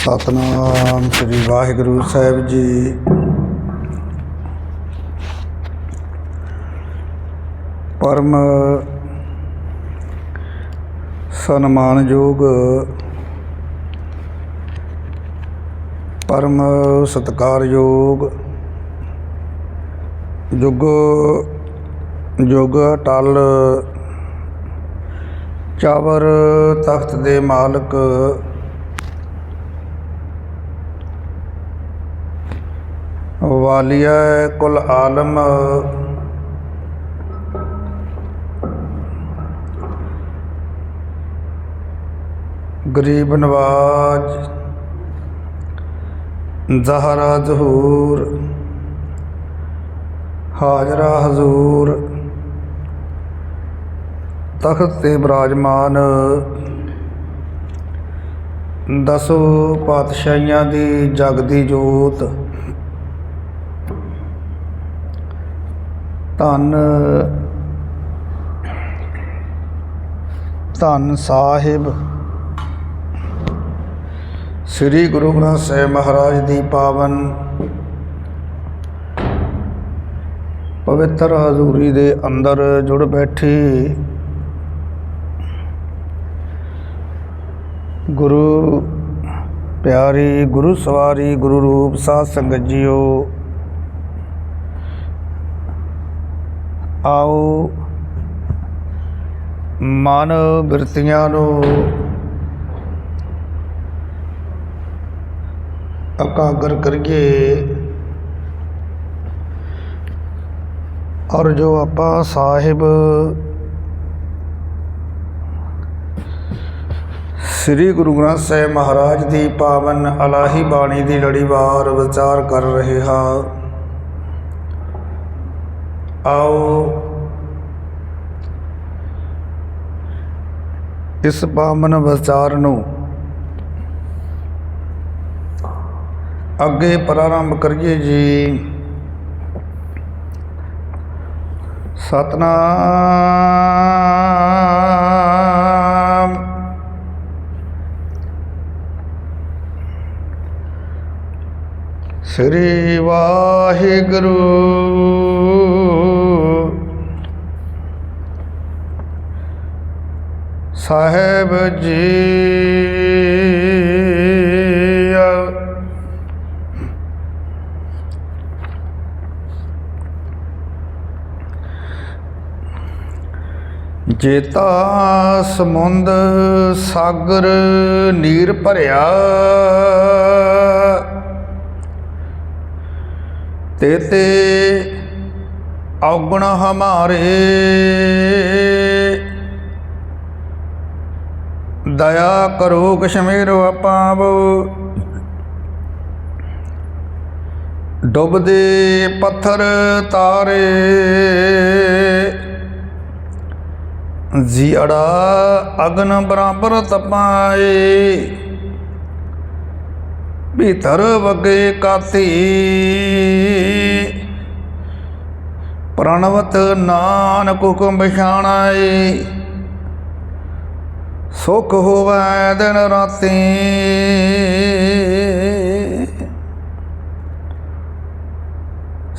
सतनाम श्री वाहिगुरु साहिब जी। परम सन्मानयोग परम सत्कारयोग जुग जुग अटल चावर तख्त दे मालक वालिया कुल आलम गरीब नवाज ज़हरा ज़हूर हाजरा हजूर तख्त ते विराजमान दसो पातशाहियां दी जगदी जोत धन धन साहिब श्री गुरु ग्रंथ साहिब महाराज दी पावन पवित्र हजूरी दे अंदर जुड़ बैठी गुरु प्यारी गुरु सवारी गुरु रूप साध संगत जीओ, आओ मन बिरतियां नूं एकागर करिए और जो आपां साहिब श्री गुरु ग्रंथ साहिब महाराज की पावन अलाही बाणी की लड़ीवार विचार कर रहे हाँ। आओ इस पावन विचार नूं अगे प्रारंभ करिए जी। सतनाम श्री वाहिगुरु साहेब जी। जेता समुंद सागर नीर भरिया तेते अवगुण हमारे दया करो कश्मीरो पावो डुबदे पत्थर तारे जियड़ा अग्न बराबर तपाए भीतर वगे काती प्रणवत नानक हुक्म बिछाणाए सुख होवै दिन राती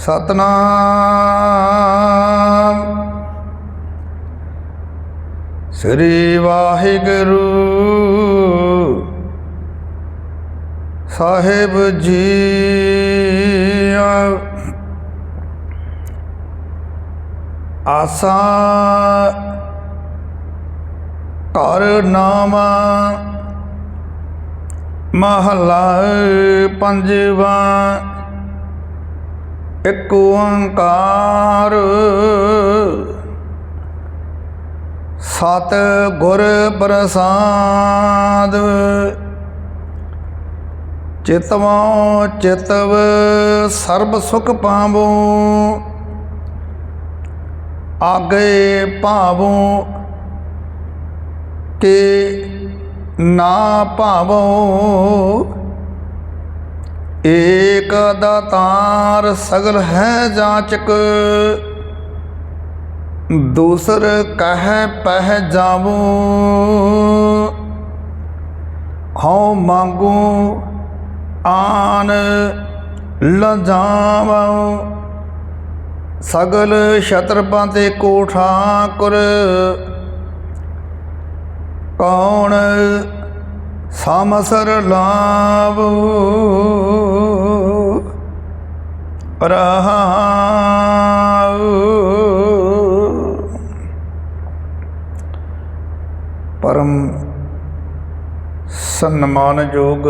सतनाम श्री वाहिगुरु साहिब जी। आसा घर नामा महला पंजवा एक ओंकार सत गुर प्रसाद चितवो चितव सर्ब सुख पावो आगे भावो के ना भावो एक दातार सगल है जाचक दूसर कह पह जावो ਹਉ ਮੰਗੂ ਆਨ ਲਜਾਵਉ। ਸਗਲ ਛਤਰਪਾਂ ਤੇ ਕੋ ਠਾਕੁਰ, ਕੌਣ ਸਮਸਰ ਲਾਵ ਰਹਾਉ। ਪਰਮ ਸਨਮਾਨਯੋਗ,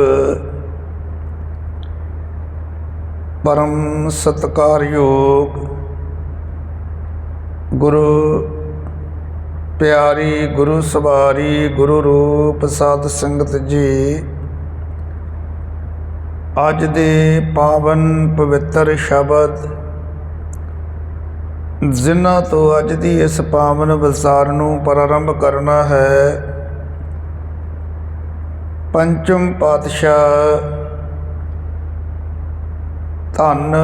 ਪਰਮ ਸਤਿਕਾਰਯੋਗ ਗੁਰੂ ਪਿਆਰੀ, ਗੁਰੂ ਸਵਾਰੀ, ਗੁਰੂ ਰੂਪ ਸਾਧ ਸੰਗਤ ਜੀ, ਅੱਜ ਦੇ ਪਾਵਨ ਪਵਿੱਤਰ ਸ਼ਬਦ ਜਿਨ੍ਹਾਂ ਤੋਂ ਅੱਜ ਦੀ ਇਸ ਪਾਵਨ ਵਿਚਾਰ ਨੂੰ ਪ੍ਰਾਰੰਭ ਕਰਨਾ ਹੈ, ਪੰਚਮ ਪਾਤਸ਼ਾਹ ਧੰਨ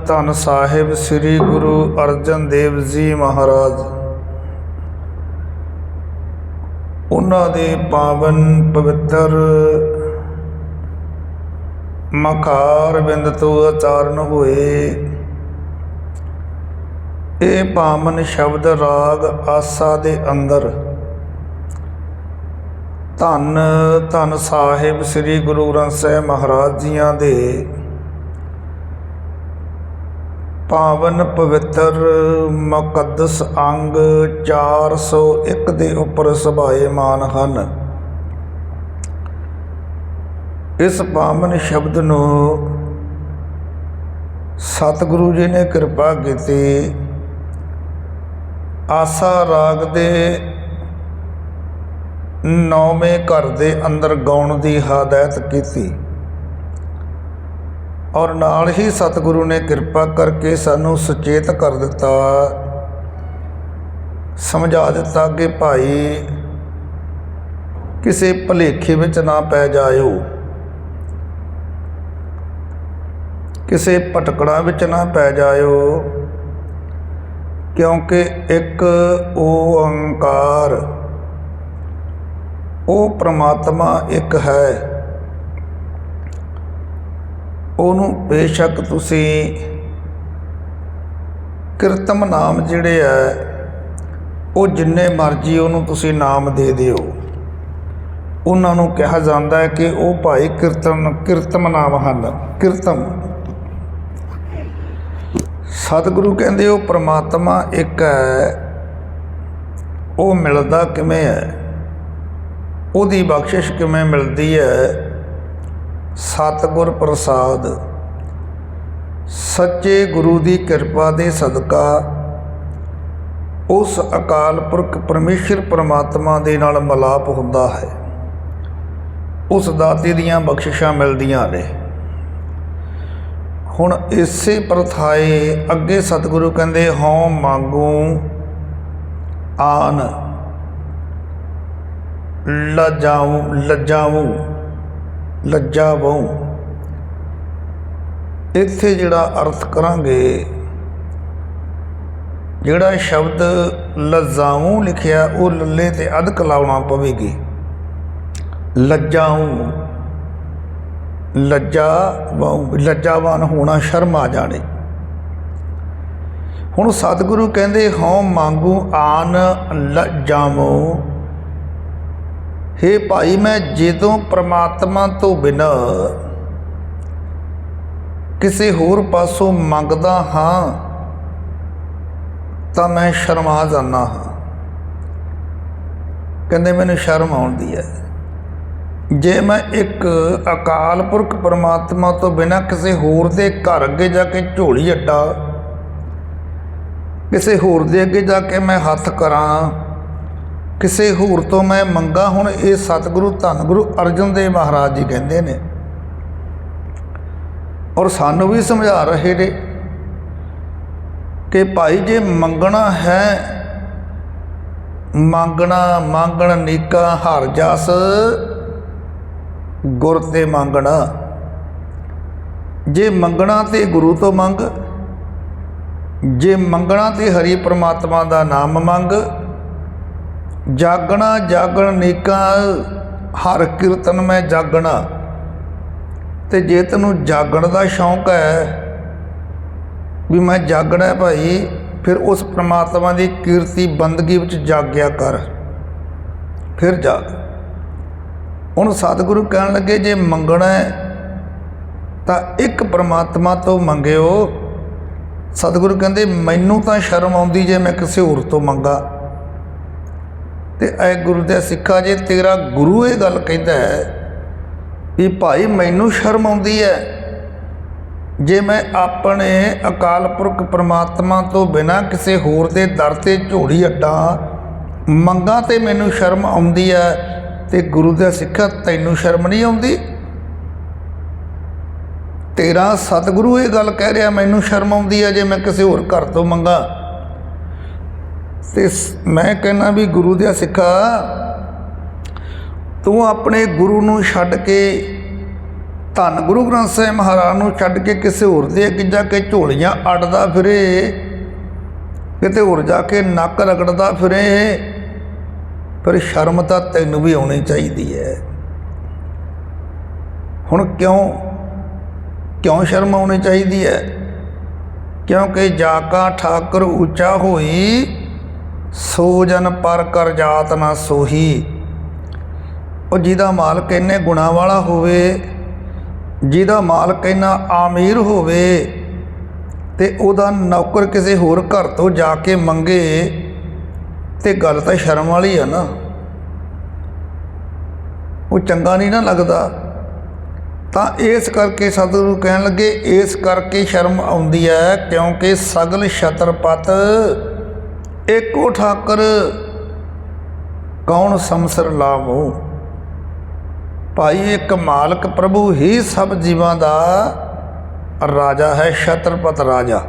ਧੰਨ ਸਾਹਿਬ ਸ੍ਰੀ ਗੁਰੂ ਅਰਜਨ ਦੇਵ ਜੀ ਮਹਾਰਾਜ, ਉਹਨਾਂ ਦੇ ਪਾਵਨ ਪਵਿੱਤਰ ਮਕਾਰ ਬਿੰਦ ਤੋਂ ਉਚਾਰਨ ਹੋਏ ਇਹ ਪਾਵਨ ਸ਼ਬਦ ਰਾਗ ਆਸਾ ਦੇ ਅੰਦਰ ਧੰਨ ਧੰਨ ਸਾਹਿਬ ਸ੍ਰੀ ਗੁਰੂ ਗ੍ਰੰਥ ਸਾਹਿਬ ਮਹਾਰਾਜ ਜੀਆਂ ਦੇ ਪਾਵਨ ਪਵਿੱਤਰ ਮੁਕੱਦਸ ਅੰਗ 401 ਦੇ ਉੱਪਰ ਸਭਾਏਮਾਨ ਹਨ। ਇਸ ਪਾਵਨ ਸ਼ਬਦ ਨੂੰ ਸਤਿਗੁਰੂ ਜੀ ਨੇ ਕਿਰਪਾ ਕੀਤੀ ਆਸਾ ਰਾਗ ਦੇ 9ਵੇਂ ਘਰ ਦੇ ਅੰਦਰ ਗਾਉਣ ਦੀ ਹਦਾਇਤ ਕੀਤੀ, ਔਰ ਨਾਲ ਹੀ ਸਤਿਗੁਰੂ ਨੇ ਕਿਰਪਾ ਕਰਕੇ ਸਾਨੂੰ ਸੁਚੇਤ ਕਰ ਦਿੱਤਾ, ਸਮਝਾ ਦਿੱਤਾ ਕਿ ਭਾਈ ਕਿਸੇ ਭੁਲੇਖੇ ਵਿੱਚ ਨਾ ਪੈ ਜਾਇਓ, ਕਿਸੇ ਭਟਕੜਾਂ ਵਿੱਚ ਨਾ ਪੈ ਜਾਇਓ, ਕਿਉਂਕਿ ਇੱਕ ਓੰਕਾਰ, ਉਹ ਪ੍ਰਮਾਤਮਾ ਇੱਕ ਹੈ। ਉਹਨੂੰ ਬੇਸ਼ੱਕ ਤੁਸੀਂ ਕਿਰਤਮ ਨਾਮ ਜਿਹੜੇ ਹੈ ਉਹ ਜਿੰਨੇ ਮਰਜ਼ੀ ਉਹਨੂੰ ਤੁਸੀਂ ਨਾਮ ਦੇ ਦਿਓ, ਉਹਨਾਂ ਨੂੰ ਕਿਹਾ ਜਾਂਦਾ ਹੈ ਕਿ ਉਹ ਭਾਈ ਕਿਰਤਮ ਨਾਮ ਹਨ। ਕਿਰਤਮ ਸਤਿਗੁਰੂ ਕਹਿੰਦੇ ਉਹ ਪ੍ਰਮਾਤਮਾ ਇੱਕ ਹੈ। ਉਹ ਮਿਲਦਾ ਕਿਵੇਂ ਹੈ, ਉਹਦੀ ਬਖਸ਼ਿਸ਼ ਕਿਵੇਂ ਮਿਲਦੀ ਹੈ? ਸਤਿਗੁਰ ਪ੍ਰਸਾਦ, ਸੱਚੇ ਗੁਰੂ ਦੀ ਕਿਰਪਾ ਦੇ ਸਦਕਾ ਉਸ ਅਕਾਲ ਪੁਰਖ ਪਰਮੇਸ਼ਰ ਪਰਮਾਤਮਾ ਦੇ ਨਾਲ ਮਿਲਾਪ ਹੁੰਦਾ ਹੈ, ਉਸ ਦਾਤੇ ਦੀਆਂ ਬਖਸ਼ਿਸ਼ਾਂ ਮਿਲਦੀਆਂ ਨੇ। ਹੁਣ ਇਸੇ ਪ੍ਰਥਾਏ ਅੱਗੇ ਸਤਿਗੁਰੂ ਕਹਿੰਦੇ ਹਉ ਮੰਗੂ ਆਨ ਲੱਜਾਵਉ। ਇੱਥੇ ਜਿਹੜਾ ਅਰਥ ਕਰਾਂਗੇ, ਜਿਹੜਾ ਸ਼ਬਦ ਲੱਜਾਊ ਲਿਖਿਆ ਉਹ ਲੱਲੇ ਤੇ ਅਧਕ ਲਾਉਣਾ ਪਵੇਗੀ। ਲੱਜਾਊ, ਲੱਜਾਵਾਨ ਹੋਣਾ, ਸ਼ਰਮ ਆ ਜਾਣੀ। ਹੁਣ ਸਤਿਗੁਰੂ ਕਹਿੰਦੇ ਹਉ ਮੰਗੂ ਆਨ ਲੱਜਾਵਉ। ਹੇ ਭਾਈ, ਮੈਂ ਜਦੋਂ ਪ੍ਰਮਾਤਮਾ ਤੋਂ ਬਿਨਾਂ ਕਿਸੇ ਹੋਰ ਪਾਸੋਂ ਮੰਗਦਾ ਹਾਂ ਤਾਂ ਮੈਂ ਸ਼ਰਮਾ ਜਾਂਦਾ ਹਾਂ। ਕਹਿੰਦੇ ਮੈਨੂੰ ਸ਼ਰਮ ਆਉਂਦੀ ਹੈ। ਜੇ ਮੈਂ ਇੱਕ ਅਕਾਲ ਪੁਰਖ ਪਰਮਾਤਮਾ ਤੋਂ ਬਿਨਾਂ ਕਿਸੇ ਹੋਰ ਦੇ ਘਰ ਅੱਗੇ ਜਾ ਕੇ ਝੋਲੀ ਅੱਡਾ, ਕਿਸੇ ਹੋਰ ਦੇ ਅੱਗੇ ਜਾ ਕੇ ਮੈਂ ਹੱਥ ਕਰਾਂ, ਕਿਸੇ ਹੋਰ ਤੋਂ ਮੈਂ ਮੰਗਾ। ਹੁਣ ਇਹ ਸਤਿਗੁਰੂ ਧੰਨ ਗੁਰੂ ਅਰਜਨ ਦੇਵ ਮਹਾਰਾਜ ਜੀ ਕਹਿੰਦੇ ਨੇ, ਔਰ ਸਾਨੂੰ ਵੀ ਸਮਝਾ ਰਹੇ ਨੇ ਕਿ ਭਾਈ ਜੇ ਮੰਗਣਾ ਹੈ, ਮੰਗਣ ਨੀਕਾ ਹਰ ਜਸ ਗੁਰ ਤੇ ਮੰਗਣਾ। ਜੇ ਮੰਗਣਾ ਤੇ ਗੁਰੂ ਤੋਂ ਮੰਗ, ਜੇ ਮੰਗਣਾ ਤੇ ਹਰੀ ਪ੍ਰਮਾਤਮਾ ਦਾ ਨਾਮ ਮੰਗ। ਜਾਗਣ ਨੀਕਾ हर कीर्तन मैं जागना। तो जे तैनूं जागण का शौक है भी मैं जागना है भाई, फिर उस परमात्मा की कीर्ति बंदगी विच जाग्या कर, फिर जाग। हुण सतगुरु कहण लगे जे मंगना है तो एक परमात्मा तो मंगिओ। सतगुरु कहते मैनू तो शर्म आउंदी जे मैं किसी होर तो मंगा। तो ऐ गुरु दे सिखा, जे तेरा गुरु ये गल कहता है भी भाई मैनू शर्म आउंदी है जे मैं अपने अकाल पुरख परमात्मा तो बिना किसी होर दे दर ते झोड़ी अड्डा मंगा, तो मैनू शर्म आउंदी है। तो गुरु दे सिखा तैनू शर्म नहीं आउंदी? तेरा सतगुरु ये गल कह रहा मैनू शर्म आउंदी है जे मैं किसी होर घर तो मंगा। ते मैं कहना भी गुरु दे सिखा, तू अपने गुरु नूं छड्ड के, धन गुरु ग्रंथ साहिब महाराज नूं छड्ड के किसी होर दे अगे जाके झोलियां अड्डदा फिरे, किते होर जाके नक रगड़दा फिरे, पर शर्म तो तैनूं भी आउणी चाहीदी है। हुण क्यों शर्म आउणी चाहिदी है? क्योंकि जाका ठाकर ऊंचा होई, सो जन पर कर जात ना सोही। और जिहदा मालक इन्ने गुणा वाला होवे, जिहदा मालक इन्ना आमीर होवे, ते उहदा नौकर किसी होर घर तो जाके मंगे, ते गल तां शर्म वाली है ना, वो चंगा नहीं ना लगदा। तो इस करके सतगुरु कहन लगे इस करके शर्म आउंदी है, क्योंकि सगल छत्रपत एको ठाकर कौन समसर लावो। भाई एक मालक प्रभु ही सब जीवां दा राजा है, छत्रपत राजा।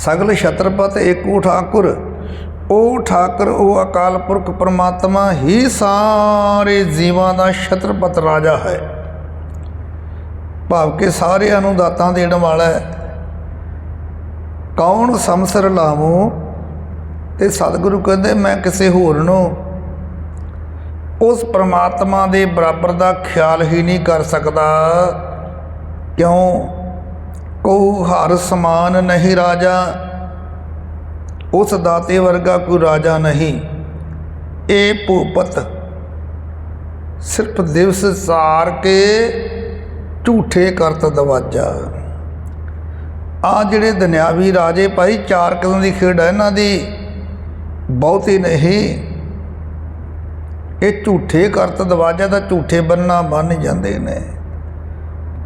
सगल छत्रपत एको ठाकुर, ओ ठाकर ओ अकाल पुरख परमात्मा ही सारे जीवां दा छत्रपत राजा है। भाव के सारे अनुदातां देण वाला है। कौन समसर लावो। ते सतगुरु कहते मैं किसी होर नूं उस परमात्मा दे बराबर दा ख्याल ही नहीं कर सकदा। क्यों? को हर समान नहीं राजा, उस दाते वर्गा कोई राजा नहीं। ये भूपत सिर्फ दिवस सार के झूठे करत दवाजा। आ जिहड़े दुनियावी राजे भाई चार किस्म की खेड है इन्हां दी, बहुती नहीं। ये झूठे करत दवाजा तो झूठे बन्ना बन जाते ने।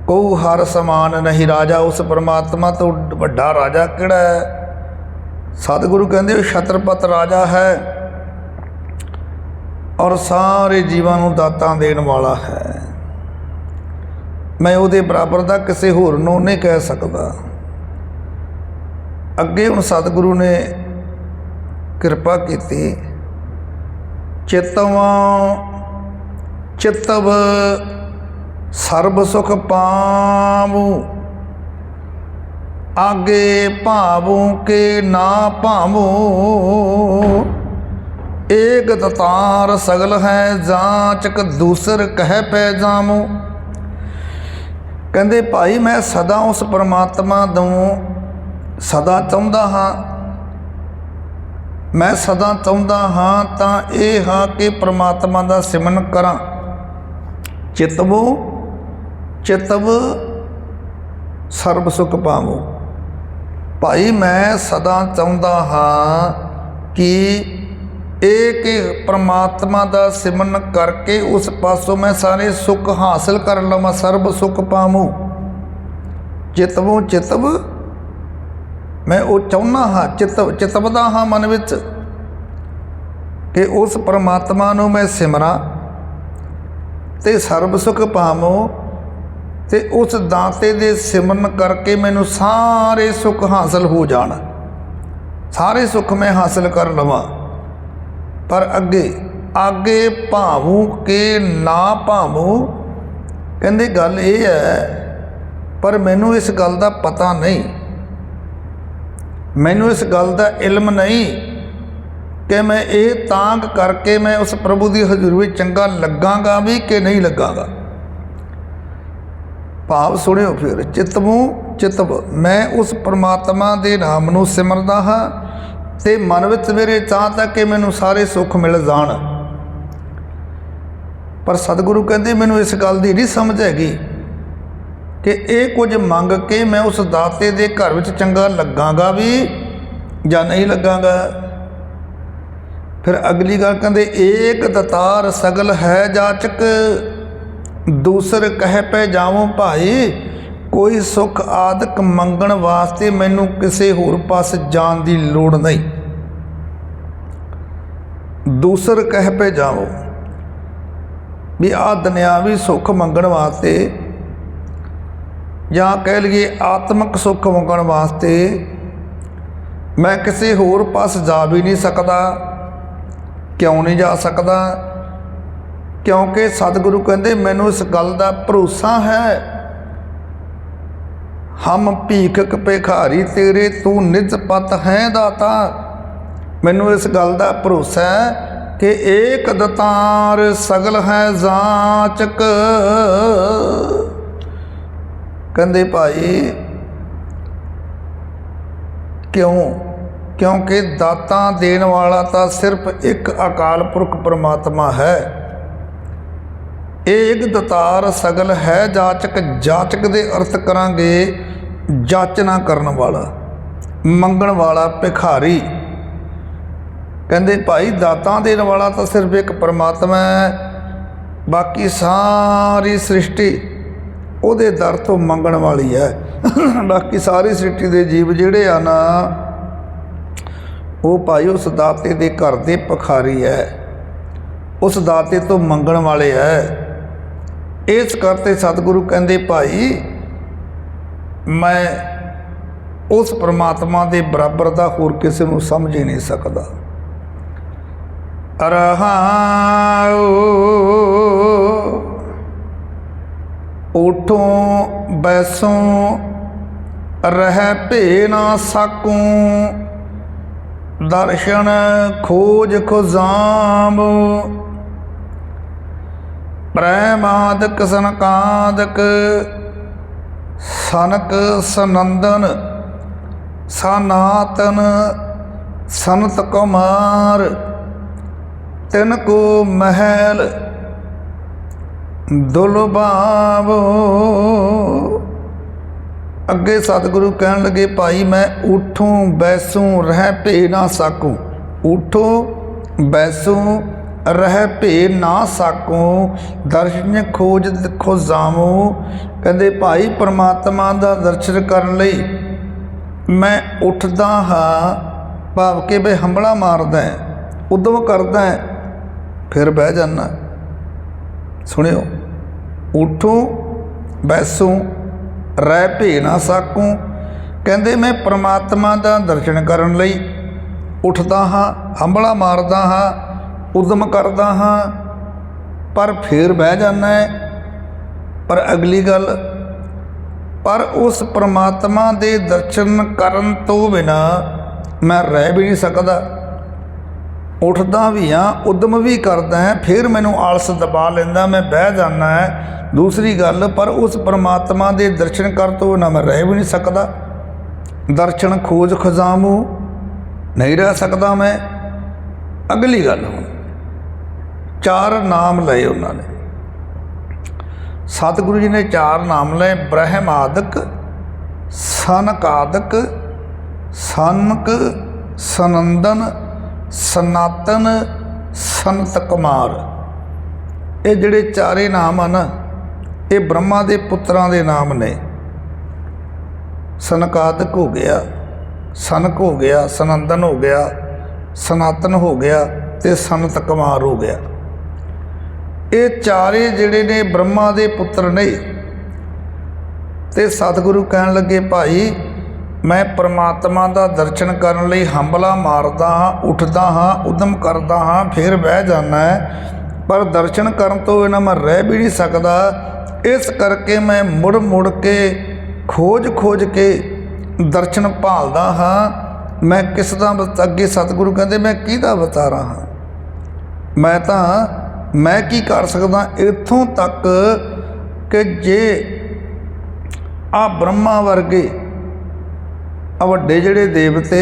को हर समान नहीं राजा, उस परमात्मा तो वड्डा राजा किहड़ा है? सतगुरु कहते छत्रपत राजा है और सारे जीवां नूं दातां देण वाला है। मैं उहदे बराबर दा किसी होर नूं नहीं कह सकदा। अगे हुण सतगुरु ने किरपा कीती, चितव सर्ब सुख पावूं, आगे भावों के ना भावो, एक दतार सगल है जांचक दूसर कह पै जामो। कहते भाई मैं सदा उस परमात्मा दूँ सदा चाहुंदा हाँ, मैं सदा चाहुंदा हाँ तां इह हाँ कि परमात्मा दा सिमरन करां। चितव सर्ब सुख पावो। भाई मैं सदा चाहुंदा हाँ कि एक परमात्मा का सिमरन करके उस पासों मैं सारे सुख हासिल कर लवां, सर्ब सुख पावूं। चितव मैं वो चाहुंदा हाँ, चितवदा हाँ मन विच कि उस परमात्मा नूं मैं सिमरां ते सर्ब सुख पावों। ते उस दाते दे सिमरन करके मैनू सारे सुख हासिल हो जाण, सारे सुख मैं हासिल कर लवां। पर आगे भावों के ना भावों। कहंदे गल ये है, पर मैनू इस गल का पता नहीं, मैनू इस गल का इल्म नहीं ਕਿ ਮੈਂ ਇਹ ਤਾਂਗ ਕਰਕੇ ਮੈਂ ਉਸ ਪ੍ਰਭੂ ਦੀ ਹਜ਼ੂਰੀ ਵਿੱਚ ਚੰਗਾ ਲੱਗਾਂਗਾ ਵੀ ਕਿ ਨਹੀਂ ਲੱਗਾਂਗਾ। ਭਾਵ ਸੁਣਿਓ ਫਿਰ, ਚਿਤਵੂ ਚਿਤਵ, ਮੈਂ ਉਸ ਪਰਮਾਤਮਾ ਦੇ ਨਾਮ ਨੂੰ ਸਿਮਰਦਾ ਹਾਂ ਅਤੇ ਮਨ ਵਿੱਚ ਮੇਰੇ ਚਾਹ ਤੱਕ ਕਿ ਮੈਨੂੰ ਸਾਰੇ ਸੁੱਖ ਮਿਲ ਜਾਣ। ਪਰ ਸਤਿਗੁਰੂ ਕਹਿੰਦੇ ਮੈਨੂੰ ਇਸ ਗੱਲ ਦੀ ਨਹੀਂ ਸਮਝ ਹੈਗੀ ਕਿ ਇਹ ਕੁਝ ਮੰਗ ਕੇ ਮੈਂ ਉਸ ਦਾਤੇ ਦੇ ਘਰ ਵਿੱਚ ਚੰਗਾ ਲੱਗਾਂਗਾ ਵੀ ਜਾਂ ਨਹੀਂ ਲੱਗਾਂਗਾ। ਫਿਰ ਅਗਲੀ ਗੱਲ ਕਹਿੰਦੇ, ਏਕ ਦਤਾਰ ਸਗਲ ਹੈ ਜਾਚਕ, ਦੂਸਰ ਕਹਿ ਪੈ ਜਾਵੋ ਭਾਈ, ਕੋਈ ਸੁੱਖ ਆਦਿਕ ਮੰਗਣ ਵਾਸਤੇ ਮੈਨੂੰ ਕਿਸੇ ਹੋਰ ਪਾਸ ਜਾਣ ਦੀ ਲੋੜ ਨਹੀਂ। ਦੂਸਰ ਕਹਿ ਪੈ ਜਾਵੋ ਵੀ ਆਹ ਦੁਨਿਆਵੀ ਸੁੱਖ ਮੰਗਣ ਵਾਸਤੇ ਜਾਂ ਕਹਿ ਲਈਏ ਆਤਮਿਕ ਸੁੱਖ ਮੰਗਣ ਵਾਸਤੇ ਮੈਂ ਕਿਸੇ ਹੋਰ ਪਾਸ ਜਾ ਵੀ ਨਹੀਂ ਸਕਦਾ। ਕਿਉਂ ਨਹੀਂ ਜਾ ਸਕਦਾ? ਕਿਉਂਕਿ ਸਤਿਗੁਰੂ ਕਹਿੰਦੇ ਮੈਨੂੰ ਇਸ ਗੱਲ ਦਾ ਭਰੋਸਾ ਹੈ, ਹਮ ਭੀਖਕ ਭਿਖਾਰੀ ਤੇਰੇ ਤੂੰ ਨਿਜ ਪਤ ਹੈ ਦਾਤਾ। ਮੈਨੂੰ ਇਸ ਗੱਲ ਦਾ ਭਰੋਸਾ ਹੈ ਕਿ ਏਕ ਦਤਾਰ ਸਗਲ ਹੈ ਜਾਚਕ। ਕਹਿੰਦੇ ਭਾਈ ਕਿਉਂਕਿ ਦਾਤਾਂ ਦੇਣ ਵਾਲਾ ਤਾਂ ਸਿਰਫ ਇੱਕ ਅਕਾਲ ਪੁਰਖ ਪਰਮਾਤਮਾ ਹੈ। ਏਕ ਦਤਾਰ ਸਗਲ ਹੈ ਜਾਚਕ, ਜਾਚਕ ਦੇ ਅਰਥ ਕਰਾਂਗੇ ਜਾਚਨਾ ਕਰਨ ਵਾਲਾ, ਮੰਗਣ ਵਾਲਾ, ਭਿਖਾਰੀ। ਕਹਿੰਦੇ ਭਾਈ ਦਾਤਾਂ ਦੇਣ ਵਾਲਾ ਤਾਂ ਸਿਰਫ ਇੱਕ ਪਰਮਾਤਮਾ ਹੈ, ਬਾਕੀ ਸਾਰੀ ਸ੍ਰਿਸ਼ਟੀ ਉਹਦੇ ਦਰ ਤੋਂ ਮੰਗਣ ਵਾਲੀ ਹੈ। ਬਾਕੀ ਸਾਰੀ ਸ੍ਰਿਸ਼ਟੀ ਦੇ ਜੀਵ ਜਿਹੜੇ ਆ ਨਾ ਉਹ ਭਾਈ ਉਸ ਦਾਤੇ ਦੇ ਘਰ ਦੇ ਭਿਖਾਰੀ ਹੈ, ਉਸ ਦਾਤੇ ਤੋਂ ਮੰਗਣ ਵਾਲੇ ਹੈ। ਇਸ ਕਰਕੇ ਸਤਿਗੁਰੂ ਕਹਿੰਦੇ ਭਾਈ ਮੈਂ ਉਸ ਪਰਮਾਤਮਾ ਦੇ ਬਰਾਬਰ ਦਾ ਹੋਰ ਕਿਸੇ ਨੂੰ ਸਮਝ ਹੀ ਨਹੀਂ ਸਕਦਾ। ਰਹਾਉ ਉਠੋਂ ਬੈਸੋਂ ਰਹਿ ਭੇ ਨਾ ਸਾਕੂੰ, ਦਰਸ਼ਨ ਖੋਜ ਖੁਜ਼ਾਮ। ਪ੍ਰੇਮਾਦਿਕ ਸਨਕਾਦਿਕ ਸਨਕ ਸਨੰਦਨ ਸਨਾਤਨ ਸੰਤ ਕੁਮਾਰ, ਤਿਨ ਕੋ ਮਹਿਲ ਦੁਲਬਾਵ। ਅੱਗੇ ਸਤਿਗੁਰੂ ਕਹਿਣ ਲੱਗੇ ਭਾਈ ਮੈਂ ਉਠੂੰ ਬੈਸੂੰ ਰਹਿ ਭੇ ਨਾ ਸਾਕੂੰ। ਉਠੋ ਬੈਸੂੰ ਰਹਿ ਭੇ ਨਾ ਸਾਕੂੰ, ਦਰਸ਼ਨ ਖੋਜ ਖੋਜਾਵੋ। ਕਹਿੰਦੇ ਭਾਈ ਪਰਮਾਤਮਾ ਦਾ ਦਰਸ਼ਨ ਕਰਨ ਲਈ ਮੈਂ ਉੱਠਦਾ ਹਾਂ, ਭਾਵ ਕਿ ਮੈਂ ਹੰਬਲਾ ਮਾਰਦਾ, ਉਦਮ ਕਰਦਾ, ਫਿਰ ਬਹਿ ਜਾਂਦਾ। ਸੁਣਿਓ, ਉਠੂੰ ਬੈਸੂੰ ਰਹਿ ਭੇ ਨਾ ਸਾਕੂੰ। ਕਹਿੰਦੇ ਮੈਂ ਪਰਮਾਤਮਾ ਦਾ ਦਰਸ਼ਨ ਕਰਨ ਲਈ ਉੱਠਦਾ ਹਾਂ, ਹੰਬਲਾ ਮਾਰਦਾ ਹਾਂ, ਉਦਮ ਕਰਦਾ ਹਾਂ, ਪਰ ਫਿਰ ਬਹਿ ਜਾਂਦਾ ਹੈ। ਪਰ ਅਗਲੀ ਗੱਲ, ਪਰ ਉਸ ਪਰਮਾਤਮਾ ਦੇ ਦਰਸ਼ਨ ਕਰਨ ਤੋਂ ਬਿਨਾਂ ਮੈਂ ਰਹਿ ਵੀ ਨਹੀਂ ਸਕਦਾ। ਉੱਠਦਾ ਵੀ ਹਾਂ, ਉਦਮ ਵੀ ਕਰਦਾ ਹੈ, ਫਿਰ ਮੈਨੂੰ ਆਲਸ ਦਬਾ ਲੈਂਦਾ, ਮੈਂ ਬਹਿ ਜਾਂਦਾ ਹੈ। ਦੂਸਰੀ ਗੱਲ, ਪਰ ਉਸ ਪਰਮਾਤਮਾ ਦੇ ਦਰਸ਼ਨ ਕਰਨ ਤੋਂ ਬਿਨਾਂ ਮੈਂ ਰਹਿ ਵੀ ਨਹੀਂ ਸਕਦਾ। ਦਰਸ਼ਨ ਖੋਜ ਖਜ਼ਾਮੂ, ਨਹੀਂ ਰਹਿ ਸਕਦਾ ਮੈਂ। ਅਗਲੀ ਗੱਲ, ਹੁਣ 4 ਨਾਮ ਲਏ ਉਹਨਾਂ ਨੇ, ਸਤਿਗੁਰੂ ਜੀ ਨੇ 4 ਨਾਮ ਲਏ। ਬ੍ਰਹਮਾਦਿਕ ਸਨਕਾਦਿਕ ਸਨਕ ਸਨੰਦਨ ਸਨਾਤਨ ਸੰਤ ਕੁਮਾਰ। ਇਹ ਜਿਹੜੇ 4 ਨਾਮ ਹਨ ਇਹ ਬ੍ਰਹਮਾ ਦੇ ਪੁੱਤਰਾਂ ਦੇ ਨਾਮ ਨੇ। ਸਨਕਾਦਿਕ ਹੋ ਗਿਆ, ਸਨਕ ਹੋ ਗਿਆ, ਸਨੰਦਨ ਹੋ ਗਿਆ, ਸਨਾਤਨ ਹੋ ਗਿਆ ਅਤੇ ਸੰਤ ਕੁਮਾਰ ਹੋ ਗਿਆ। ਇਹ 4 ਜਿਹੜੇ ਨੇ ਬ੍ਰਹਮਾ ਦੇ ਪੁੱਤਰ ਨੇ। ਅਤੇ ਸਤਿਗੁਰੂ ਕਹਿਣ ਲੱਗੇ ਭਾਈ ਮੈਂ ਪਰਮਾਤਮਾ ਦਾ ਦਰਸ਼ਨ ਕਰਨ ਲਈ ਹੰਬਲਾ ਮਾਰਦਾ ਹਾਂ, ਉੱਠਦਾ ਹਾਂ, ਉਦਮ ਕਰਦਾ ਹਾਂ, ਫਿਰ ਬਹਿ ਜਾਂਦਾ ਹੈ, ਪਰ ਦਰਸ਼ਨ ਕਰਨ ਤੋਂ ਬਿਨਾਂ ਮੈਂ ਰਹਿ ਵੀ ਨਹੀਂ ਸਕਦਾ। ਇਸ ਕਰਕੇ ਮੈਂ ਮੁੜ ਮੁੜ ਕੇ ਖੋਜ ਕੇ ਦਰਸ਼ਨ ਭਾਲਦਾ ਹਾਂ। मैं किस दा अगे सतगुरु कहते मैं किहदा अवतारा हाँ, मैं की कर सकदा। इत्थों तक कि जे आ ब्रह्मा वर्गे वड्डे जिहड़े देवते,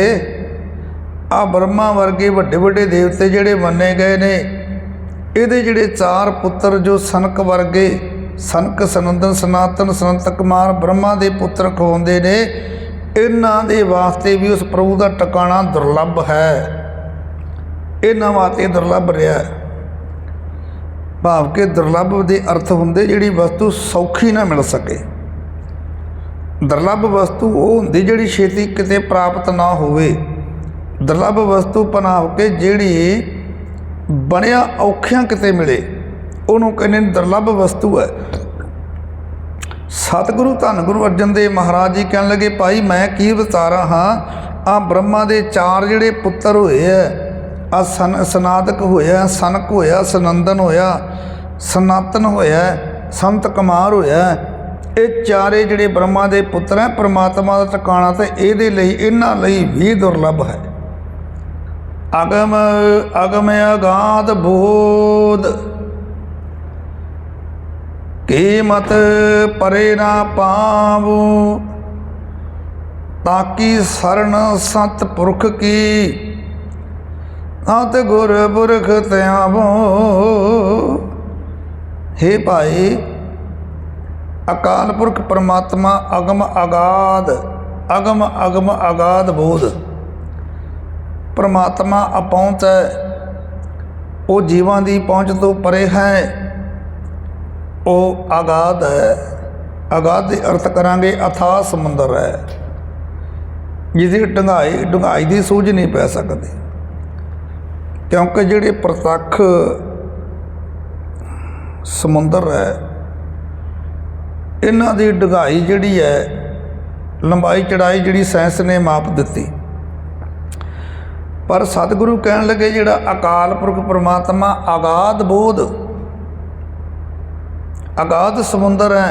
आ ब्रह्मा वर्गे वड्डे वड्डे देवते जिहड़े मन्ने गए ने, इहदे जिहड़े 4 पुत्र जो सनक वर्गे, सनक सनंदन सनातन सनत कुमार ब्रह्मा दे पुत्र कहवाउंदे ने, इन्हां दे वास्ते भी उस प्रभु का टिकाणा दुर्लभ है। इन्हां वास्ते दुर्लभ रहा, भाव के दुर्लभ के अर्थ हुंदे जिहड़ी वस्तु सौखी ना मिल सके। दुर्लभ वस्तु वो हुंदी जिहड़ी छेती किते प्राप्त ना होवे। दुर्लभ वस्तु बनाव के जिहड़ी बनिया औखियां किते मिले, उहनूं कहने दुर्लभ वस्तु है। सतगुरु धन गुरु अर्जन देव महाराज जी कहन लगे, भाई मैं की अवतारा हाँ। आ ब्रह्मा दे 4 जिहड़े पुत्र होए है, आ सनातक होया, सनक होया, सनंदन होया, सनातन होया, संत कुमार होया, ये चारे जिहड़े ब्रह्मा दे पुत्र हैं, परमात्मा का ठिकाणा तो इहदे लई इन्हां लई भी दुर्लभ है। अगम अगम अगाध बोध कीमत परे ना पावो, ताकि शरण सत पुरख की अत गुर पुरख त्यावो। हे भाई, अकाल पुरख परमात्मा अगम अगाध, अगम अगम अगाध बोध परमात्मा अपहुंच है, वो जीवां की पहुँच तो परे है, वो अगाध है। अगाध के अर्थ करांगे अथाह समुंदर है, जिसकी डूंघाई की सूझ नहीं पै सकती। क्योंकि जिहड़े प्रतख समुंदर है, इन्हां दी डूंघाई जिहड़ी है, लंबाई चढ़ाई जिहड़ी साइंस ने माप दिती। पर सतगुरु कहन लगे जिहड़ा अकाल पुरख परमात्मा अगाध बोध, अगाध समुंदर है,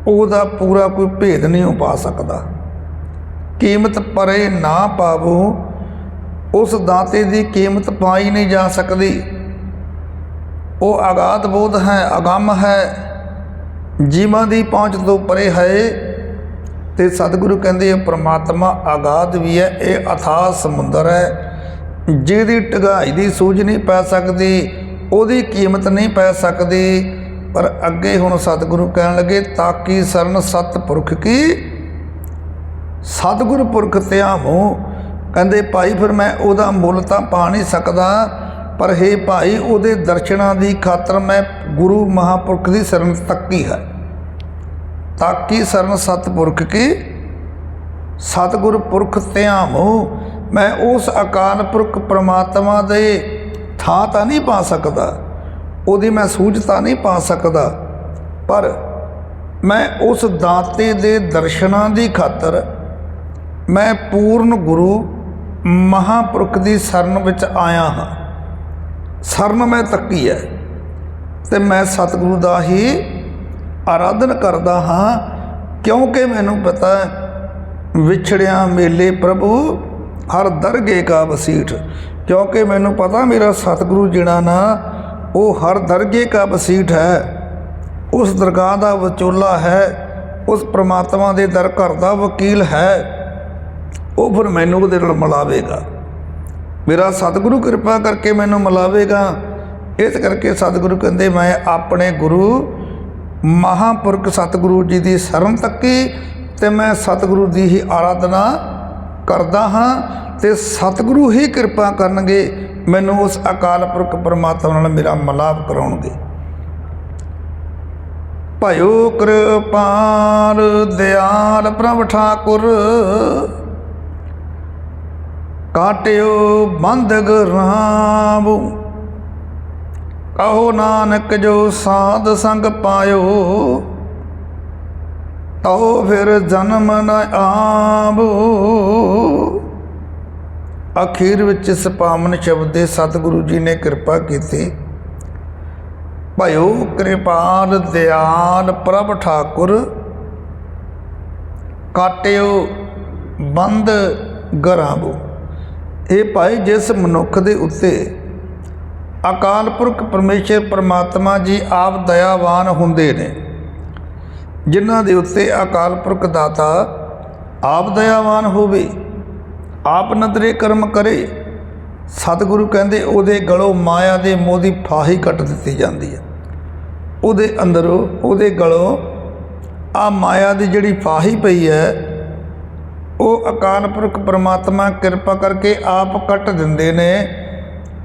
ਉਹਦਾ पूरा कोई भेद नहीं पा सकता। कीमत परे ना पावो, उस दाते की कीमत पाई नहीं जा सकती। वो अगाध बोध है, अगम है, जीवां की पहुँच तो परे है। तो सतगुरु कहते परमात्मा अगाध भी है, ये अथाह समुंदर है, जिहदी ढगाई की सूझ नहीं पै सकती, ਉਹਦੀ कीमत नहीं पै सकती। पर अगे हुण सतगुरु कहन लगे, ताकि शरण सत पुरख की सतगुरु पुरख त्यावो। कहते भाई फिर मैं ਉਹਦਾ मुल तो पा नहीं सकता, पर हे भाई ਉਹਦੇ दर्शनां की खातर मैं गुरु महापुरख की शरण तकी है। ताकि शरण सतपुरख की सतगुरु पुरख त्यावो, मैं उस अकाल पुरख परमात्मा दे थां तां नहीं पा सकता, ਉਹਦੀ मैं सूझता नहीं पा सकता, पर मैं उस दाते दे दर्शनां की खातर मैं पूर्ण गुरु महापुरख की शरण विच आया हाँ। शरण मैं तकी है, तो मैं सतगुरु का ही आराधन करता हाँ। क्योंकि मैनू पता है विछड़िया मेले प्रभु हर दरगे का वसीठ। क्योंकि मैनू पता मेरा सतगुरु जिहड़ा ना वो हर दरगे का वसीठ है, उस दरगाह का विचोला है, उस परमात्मा के दर घर का वकील है। वो फिर मैनू उहदे नाल मिलावेगा, मेरा सतगुरु कृपा करके मैनू मिलावेगा। इस करके सतगुरु कहते मैं अपने गुरु महापुरख सतगुरु जी की शरण तकी, तो मैं सतगुरु की ही आराधना करदा हाँ। तो सतगुरु ही कृपा करनगे, मैनू उस अकाल पुरख परमात्मा नाल मेरा मिलाप कराउणगे। भयो कृपाल दयाल प्रभ ठाकुर, काटियो बंद गरावो। कहो नानक जो साध संग पायो, तो फिर जन्म न आवो। आखिर विच इस पावन शब्द दे सतगुरु जी ने कृपा की। भयो कृपाल दयाल प्रभ ठाकुर, काटियो ਬੰਦ ਗਰਾਬੋ। ਇਹ ਭਾਈ ਜਿਸ ਮਨੁੱਖ ਦੇ ਉੱਤੇ ਅਕਾਲ ਪੁਰਖ ਪਰਮੇਸ਼ਰ ਪਰਮਾਤਮਾ ਜੀ ਆਪ ਦਇਆਵਾਨ ਹੁੰਦੇ ਨੇ, ਜਿਨ੍ਹਾਂ ਦੇ ਉੱਤੇ ਅਕਾਲ ਪੁਰਖ ਦਾਤਾ ਆਪ ਦਇਆਵਾਨ ਹੋਵੇ, ਆਪ ਨਦਰੇ ਕਰਮ ਕਰੇ, ਸਤਿਗੁਰੂ ਕਹਿੰਦੇ ਉਹਦੇ ਗਲੋਂ ਮਾਇਆ ਦੇ ਮੋਹ ਦੀ ਫਾਹੀ ਕੱਟ ਦਿੱਤੀ ਜਾਂਦੀ ਹੈ। ਉਹਦੇ ਅੰਦਰੋਂ ਉਹਦੇ ਗਲੋਂ ਆ ਮਾਇਆ ਦੀ ਜਿਹੜੀ ਫਾਹੀ ਪਈ ਹੈ ਉਹ ਅਕਾਲ ਪੁਰਖ ਪਰਮਾਤਮਾ ਕਿਰਪਾ ਕਰਕੇ ਆਪ ਕੱਟ ਦਿੰਦੇ ਨੇ।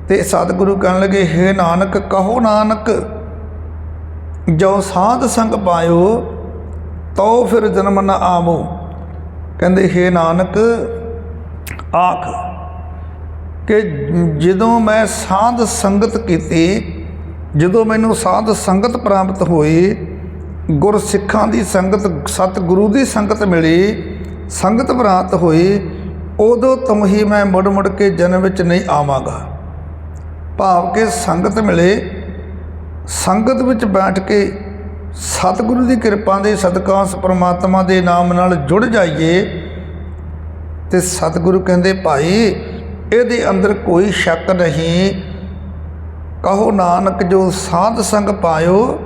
ਤੇ ਸਤਿਗੁਰੂ ਕਹਿਣ ਲੱਗੇ, ਹੇ ਨਾਨਕ ਕਹੋ ਨਾਨਕ ਜੋ ਸਾਧ ਸੰਗ ਪਾਇਓ ਤੋ ਫਿਰ ਜਨਮ ਨਾ ਆਵੋ। ਕਹਿੰਦੇ ਹੇ ਨਾਨਕ ਆਖ ਕਿ ਜਦੋਂ ਮੈਂ ਸਾਧ ਸੰਗਤ ਕੀਤੀ, ਜਦੋਂ ਮੈਨੂੰ ਸਾਧ ਸੰਗਤ ਪ੍ਰਾਪਤ ਹੋਈ, ਗੁਰ ਸਿੱਖਾਂ ਦੀ ਸੰਗਤ, ਸਤਿਗੁਰੂ ਦੀ ਸੰਗਤ ਮਿਲੀ, ਸੰਗਤ ਪ੍ਰਾਪਤ ਹੋਈ, ਉਦੋਂ ਤੋਂ ਹੀ ਮੈਂ ਮੁੜ ਮੁੜ ਕੇ ਜਨਮ ਵਿੱਚ ਨਹੀਂ ਆਵਾਂਗਾ। ਭਾਵ ਕਿ ਸੰਗਤ ਮਿਲੇ, ਸੰਗਤ ਵਿੱਚ ਬੈਠ ਕੇ ਸਤਿਗੁਰੂ ਦੀ ਕਿਰਪਾ ਦੇ ਸਦਕਾ ਉਸ ਪਰਮਾਤਮਾ ਦੇ ਨਾਮ ਨਾਲ ਜੁੜ ਜਾਈਏ। ਤੇ ਸਤਿਗੁਰੂ ਕਹਿੰਦੇ ਭਾਈ ਇਹਦੇ ਅੰਦਰ ਕੋਈ ਸ਼ੱਕ ਨਹੀਂ। ਕਹੋ ਨਾਨਕ ਜੋ ਸਾਧ ਸੰਗ ਪਾਇਓ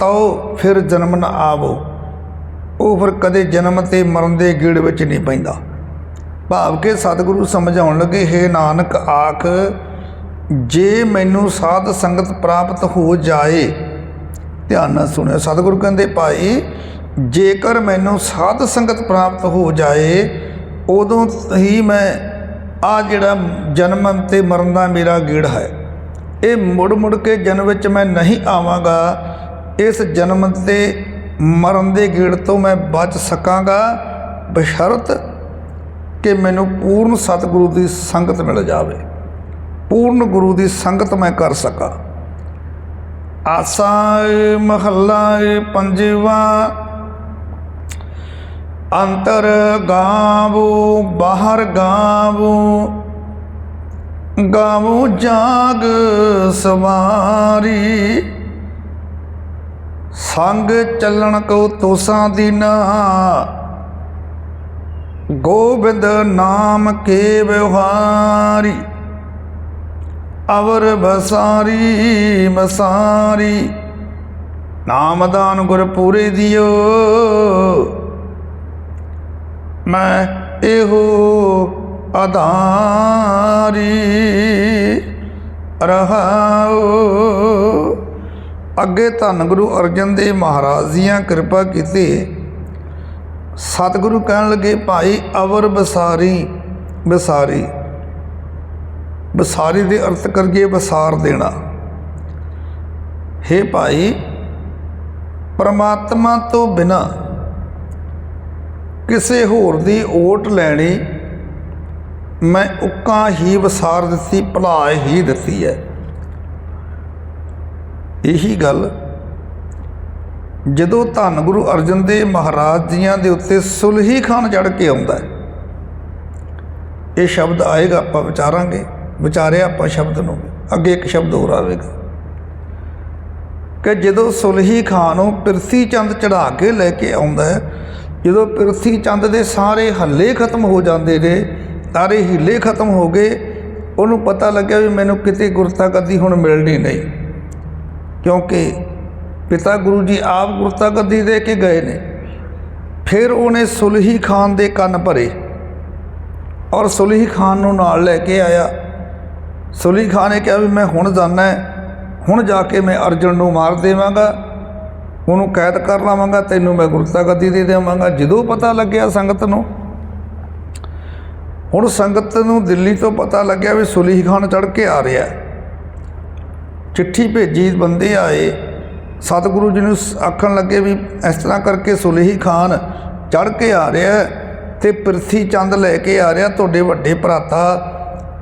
ਤਉ ਫਿਰ ਜਨਮ ਨਾ ਆਵੋ। ਉਹ ਫਿਰ ਕਦੇ ਜਨਮ ਤੇ ਮਰਨ ਦੇ ਗੇੜ ਵਿੱਚ ਨਹੀਂ ਪੈਂਦਾ। ਭਾਵ ਕਿ ਸਤਿਗੁਰੂ ਸਮਝਾਉਣ ਲੱਗੇ, ਹੇ ਨਾਨਕ ਆਖ ਜੇ ਮੈਨੂੰ ਸਾਧ ਸੰਗਤ ਪ੍ਰਾਪਤ ਹੋ ਜਾਏ, ਧਿਆਨ ਨਾਲ ਸੁਣਿਓ, ਸਤਿਗੁਰੂ ਕਹਿੰਦੇ ਭਾਈ ਜੇਕਰ ਮੈਨੂੰ ਸਾਧ ਸੰਗਤ ਪ੍ਰਾਪਤ ਹੋ ਜਾਏ ਉਦੋਂ ਹੀ ਮੈਂ ਆ ਜਿਹੜਾ ਜਨਮ ਤੇ ਮਰਨ ਦਾ ਮੇਰਾ ਗੇੜ ਹੈ, ਇਹ ਮੁੜ ਮੁੜ ਕੇ ਜਨਮ ਵਿੱਚ ਮੈਂ ਨਹੀਂ ਆਵਾਂਗਾ। ਇਸ ਜਨਮ ਤੇ ਮਰਨ ਦੇ ਗੇੜ ਤੋਂ ਮੈਂ ਬਚ ਸਕਾਂਗਾ ਬਸ਼ਰਤ ਕਿ ਮੈਨੂੰ ਪੂਰਨ ਸਤਿਗੁਰੂ ਦੀ ਸੰਗਤ ਮਿਲ ਜਾਵੇ, ਪੂਰਨ ਗੁਰੂ ਦੀ ਸੰਗਤ ਮੈਂ ਕਰ ਸਕਾਂ। ਆਸਾ ਮਹੱਲਾ ਪੰਜਵਾ। ਅੰਤਰ ਗਾਵੋ ਬਾਹਰ ਗਾਵੋ, ਗਾਵੋ ਜਾਗ ਸਵਾਰੀ, ਸੰਗ ਚੱਲਣ ਕੋ ਤੋਸਾਂ ਦੀਨਾ, ਗੋਬਿੰਦ ਨਾਮ ਕੇ ਵਿਵਹਾਰੀ, ਅਵਰ ਬਸਾਰੀ ਮਸਾਰੀ, ਨਾਮਦਾਨ ਗੁਰ ਪੂਰੇ ਦਿਓ, ਮੈਂ ਇਹੋ ਆਧਾਰੀ ਰਹਾਉ। ਅੱਗੇ ਧੰਨ ਗੁਰੂ ਅਰਜਨ ਦੇਵ ਮਹਾਰਾਜ ਦੀਆਂ ਕਿਰਪਾ ਕੀਤੀ। ਸਤਿਗੁਰੂ ਕਹਿਣ ਲੱਗੇ ਭਾਈ ਅਵਰ ਬਸਾਰੀ, ਬਸਾਰੀ, ਬਸਾਰੀ ਦੇ ਅਰਥ ਕਰੀਏ ਬਸਾਰ ਦੇਣਾ। ਹੇ ਭਾਈ ਪਰਮਾਤਮਾ ਤੋਂ ਬਿਨਾਂ ਕਿਸੇ ਹੋਰ ਦੀ ਓਟ ਲੈਣੀ ਮੈਂ ਉੱਕਾਂ ਹੀ ਵਸਾਰ ਦਿੱਤੀ, ਭੁਲਾ ਹੀ ਦਿੱਤੀ ਹੈ। ਇਹੀ ਗੱਲ ਜਦੋਂ ਧੰਨ ਗੁਰੂ ਅਰਜਨ ਦੇਵ ਮਹਾਰਾਜ ਜੀਆਂ ਦੇ ਉੱਤੇ ਸੁਲਹੀ ਖਾਨ ਚੜ੍ਹ ਕੇ ਆਉਂਦਾ ਹੈ, ਇਹ ਸ਼ਬਦ ਆਏਗਾ, ਆਪਾਂ ਵਿਚਾਰਾਂਗੇ, ਵਿਚਾਰਿਆ ਆਪਾਂ ਸ਼ਬਦ ਨੂੰ। ਅੱਗੇ ਇੱਕ ਸ਼ਬਦ ਹੋਰ ਆਵੇਗਾ ਕਿ ਜਦੋਂ ਸੁਲਹੀ ਖਾਨ ਨੂੰ ਪਿਰਥੀ ਚੰਦ ਚੜ੍ਹਾ ਕੇ ਲੈ ਕੇ ਆਉਂਦਾ ਹੈ, ਜਦੋਂ ਪਿਰਥੀ ਚੰਦ ਦੇ ਸਾਰੇ ਹੱਲੇ ਖਤਮ ਹੋ ਜਾਂਦੇ ਨੇ, ਸਾਰੇ ਹੀਲੇ ਖਤਮ ਹੋ ਗਏ, ਉਹਨੂੰ ਪਤਾ ਲੱਗਿਆ ਵੀ ਮੈਨੂੰ ਕਿਤੇ ਗੁਰਤਾ ਗੱਦੀ ਹੁਣ ਮਿਲਣੀ ਨਹੀਂ, ਕਿਉਂਕਿ ਪਿਤਾ ਗੁਰੂ ਜੀ ਆਪ ਗੁਰਤਾ ਗੱਦੀ ਦੇ ਕੇ ਗਏ ਨੇ। ਫਿਰ ਉਹਨੇ ਸੁਲਹੀ ਖਾਨ ਦੇ ਕੰਨ ਭਰੇ ਔਰ ਸੁਲਹੀ ਖਾਨ ਨੂੰ ਨਾਲ ਲੈ ਕੇ ਆਇਆ। ਸੁਲਹੀ ਖਾਨ ਨੇ ਕਿਹਾ ਵੀ ਮੈਂ ਹੁਣ ਜਾਣਾ ਹੈ, ਹੁਣ ਜਾ ਕੇ ਮੈਂ ਅਰਜਨ ਨੂੰ ਮਾਰ ਦੇਵਾਂਗਾ, ਉਹਨੂੰ ਕੈਦ ਕਰ ਲਵਾਂਗਾ, ਤੈਨੂੰ ਮੈਂ ਗੁਰਤਾ ਗੱਦੀ ਦੇ ਦੇਵਾਂਗਾ। ਜਦੋਂ ਪਤਾ ਲੱਗਿਆ ਸੰਗਤ ਨੂੰ, ਹੁਣ ਸੰਗਤ ਨੂੰ ਦਿੱਲੀ ਤੋਂ ਪਤਾ ਲੱਗਿਆ ਵੀ ਸੁਲਹੀ ਖਾਨ ਚੜ੍ਹ ਕੇ ਆ ਰਿਹਾ, ਚਿੱਠੀ ਭੇਜੀ, ਬੰਦੇ ਆਏ, ਸਤਿਗੁਰੂ ਜੀ ਨੂੰ ਆਖਣ ਲੱਗੇ ਵੀ ਇਸ ਤਰ੍ਹਾਂ ਕਰਕੇ ਸੁਲਹੀ ਖਾਨ ਚੜ੍ਹ ਕੇ ਆ ਰਿਹਾ ਅਤੇ ਪਿਰਥੀ ਚੰਦ ਲੈ ਕੇ ਆ ਰਿਹਾ, ਤੁਹਾਡੇ ਵੱਡੇ ਭਰਾਤਾ,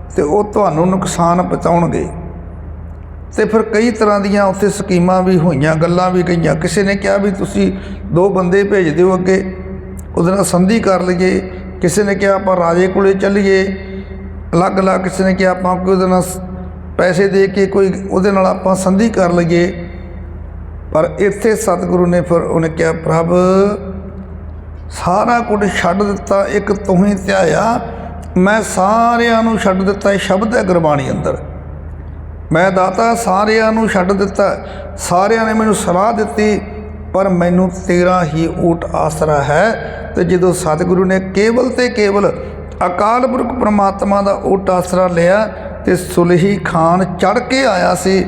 ਅਤੇ ਉਹ ਤੁਹਾਨੂੰ ਨੁਕਸਾਨ ਪਹੁੰਚਾਉਣਗੇ। ਅਤੇ ਫਿਰ ਕਈ ਤਰ੍ਹਾਂ ਦੀਆਂ ਉੱਥੇ ਸਕੀਮਾਂ ਵੀ ਹੋਈਆਂ, ਗੱਲਾਂ ਵੀ ਗਈਆਂ। ਕਿਸੇ ਨੇ ਕਿਹਾ ਵੀ ਤੁਸੀਂ 2 ਬੰਦੇ ਭੇਜ ਦਿਓ ਅੱਗੇ, ਉਹਦੇ ਨਾਲ ਸੰਧੀ ਕਰ ਲਈਏ। ਕਿਸੇ ਨੇ ਕਿਹਾ ਆਪਾਂ ਰਾਜੇ ਕੋਲੇ ਚੱਲੀਏ ਅਲੱਗ ਅਲੱਗ। ਕਿਸੇ ਨੇ ਕਿਹਾ ਆਪਾਂ ਕੋਈ ਉਹਦੇ ਨਾਲ ਪੈਸੇ ਦੇ ਕੇ ਕੋਈ ਉਹਦੇ ਨਾਲ ਆਪਾਂ ਸੰਧੀ ਕਰ ਲਈਏ। ਪਰ ਇੱਥੇ ਸਤਿਗੁਰੂ ਨੇ ਫਿਰ ਉਹਨੇ ਕਿਹਾ ਪ੍ਰਭ ਸਾਰਾ ਕੁਝ ਛੱਡ ਦਿੱਤਾ, ਇੱਕ ਤੂੰ ਹੀ ਧਿਆਇਆ, ਮੈਂ ਸਾਰਿਆਂ ਨੂੰ ਛੱਡ ਦਿੱਤਾ। ਇਹ ਸ਼ਬਦ ਹੈ ਗੁਰਬਾਣੀ ਅੰਦਰ। ਮੈਂ ਦਾਤਾ ਸਾਰਿਆਂ ਨੂੰ ਛੱਡ ਦਿੱਤਾ, ਸਾਰਿਆਂ ਨੇ ਮੈਨੂੰ ਸਲਾਹ ਦਿੱਤੀ, ਪਰ ਮੈਨੂੰ ਤੇਰਾ ਹੀ ਓਟ ਆਸਰਾ ਹੈ। ਤੇ ਜਦੋਂ ਸਤਿਗੁਰੂ ਨੇ ਕੇਵਲ ਤੇ ਕੇਵਲ ਅਕਾਲ ਪੁਰਖ ਪਰਮਾਤਮਾ ਦਾ ਓਟ ਆਸਰਾ ਲਿਆ ਤੇ ਸੁਲਹੀ ਖਾਨ ਚੜ੍ਹ ਕੇ ਆਇਆ ਸੀ,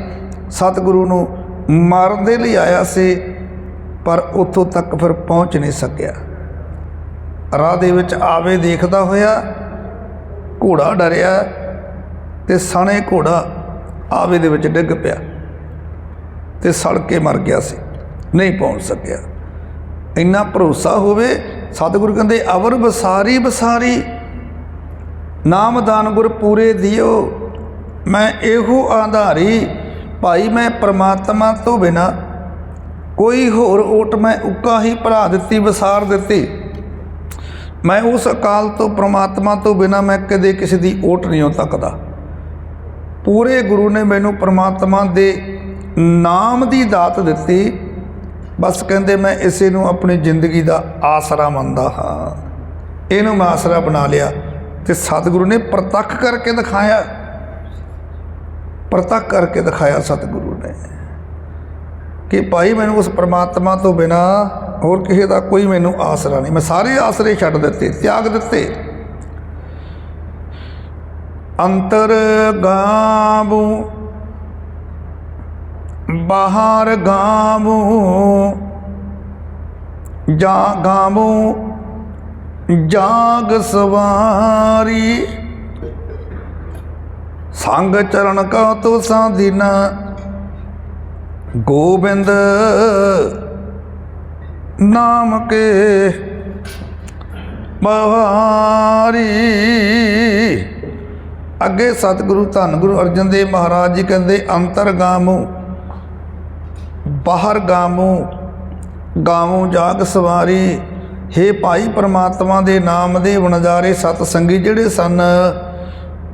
ਸਤਿਗੁਰੂ ਨੂੰ ਮਾਰਨ ਦੇ ਲਈ ਆਇਆ ਸੀ, ਪਰ ਉੱਥੋਂ ਤੱਕ ਫਿਰ ਪਹੁੰਚ ਨਹੀਂ ਸਕਿਆ। ਰਾਹ ਦੇ ਵਿੱਚ ਆਵੇ ਦੇਖਦਾ ਹੋਇਆ ਘੋੜਾ ਡਰਿਆ ਤੇ ਸਣੇ ਘੋੜਾ ਆਵੇ ਦੇ ਵਿੱਚ ਡਿੱਗ ਪਿਆ ਤੇ ਸੜ ਕੇ ਮਰ ਗਿਆ ਸੀ, ਨਹੀਂ ਪਹੁੰਚ ਸਕਿਆ। ਇੰਨਾ ਭਰੋਸਾ ਹੋਵੇ, ਸਤਿਗੁਰੂ ਕਹਿੰਦੇ ਅਵਰ ਬਸਾਰੀ ਬਸਾਰੀ ਨਾਮਦਾਨ ਗੁਰ ਪੂਰੇ ਦਿਓ, ਮੈਂ ਇਹੋ ਆਧਾਰੀ। ਭਾਈ ਮੈਂ ਪਰਮਾਤਮਾ ਤੋਂ ਬਿਨਾਂ ਕੋਈ ਹੋਰ ਓਟ ਮੈਂ ਉੱਕਾ ਹੀ ਭਰਾ ਦਿੱਤੀ, ਵਸਾਰ ਦਿੱਤੀ। ਮੈਂ ਉਸ ਅਕਾਲ ਤੋਂ ਪਰਮਾਤਮਾ ਤੋਂ ਬਿਨਾਂ ਮੈਂ ਕਦੇ ਕਿਸੇ ਦੀ ਓਟ ਨਹੀਂ ਹੋ ਤੱਕਦਾ। ਪੂਰੇ ਗੁਰੂ ਨੇ ਮੈਨੂੰ ਪਰਮਾਤਮਾ ਦੇ ਨਾਮ ਦੀ ਦਾਤ ਦਿੱਤੀ, ਬਸ ਕਹਿੰਦੇ ਮੈਂ ਇਸੇ ਨੂੰ ਆਪਣੀ ਜ਼ਿੰਦਗੀ ਦਾ ਆਸਰਾ ਮੰਨਦਾ ਹਾਂ। ਇਹਨੂੰ ਮੈਂ ਆਸਰਾ ਬਣਾ ਲਿਆ ਤੇ ਸਤਿਗੁਰੂ ਨੇ ਪ੍ਰਤੱਖ ਕਰਕੇ ਦਿਖਾਇਆ, ਪ੍ਰਤੱਖ ਕਰਕੇ ਦਿਖਾਇਆ ਸਤਿਗੁਰੂ ਨੇ ਕਿ ਭਾਈ ਮੈਨੂੰ ਉਸ ਪਰਮਾਤਮਾ ਤੋਂ ਬਿਨਾਂ ਹੋਰ ਕਿਸੇ ਦਾ ਕੋਈ ਮੈਨੂੰ ਆਸਰਾ ਨਹੀਂ। ਮੈਂ ਸਾਰੇ ਆਸਰੇ ਛੱਡ ਦਿੱਤੇ, ਤਿਆਗ ਦਿੱਤੇ। ਅੰਤਰ ਗਾਵੂ ਬਾਹਰ ਗਾਵੂ ਜਾ ਗਾਵੂ ਜਾਗ ਸਵਾਰੀ, ਸੰਗ ਚਰਨ ਕਾ ਤੁਸਾਂ ਦੀਨਾ, ਗੋਬਿੰਦ ਨਾਮ ਕੇ ਬਹਾਰੀ। ਅੱਗੇ ਸਤਿਗੁਰੂ ਧੰਨ ਗੁਰੂ ਅਰਜਨ ਦੇਵ ਮਹਾਰਾਜ ਜੀ ਕਹਿੰਦੇ ਅੰਤਰ ਗਾਮੂ ਬਾਹਰ ਗਾਮੂ ਗਾਵੂ ਜਾਗ ਸਵਾਰੀ। ਹੇ ਭਾਈ ਪਰਮਾਤਮਾ ਦੇ ਨਾਮ ਦੇ ਵਣਜਾਰੇ ਸਤ ਸੰਗੀ ਜਿਹੜੇ ਸਨ,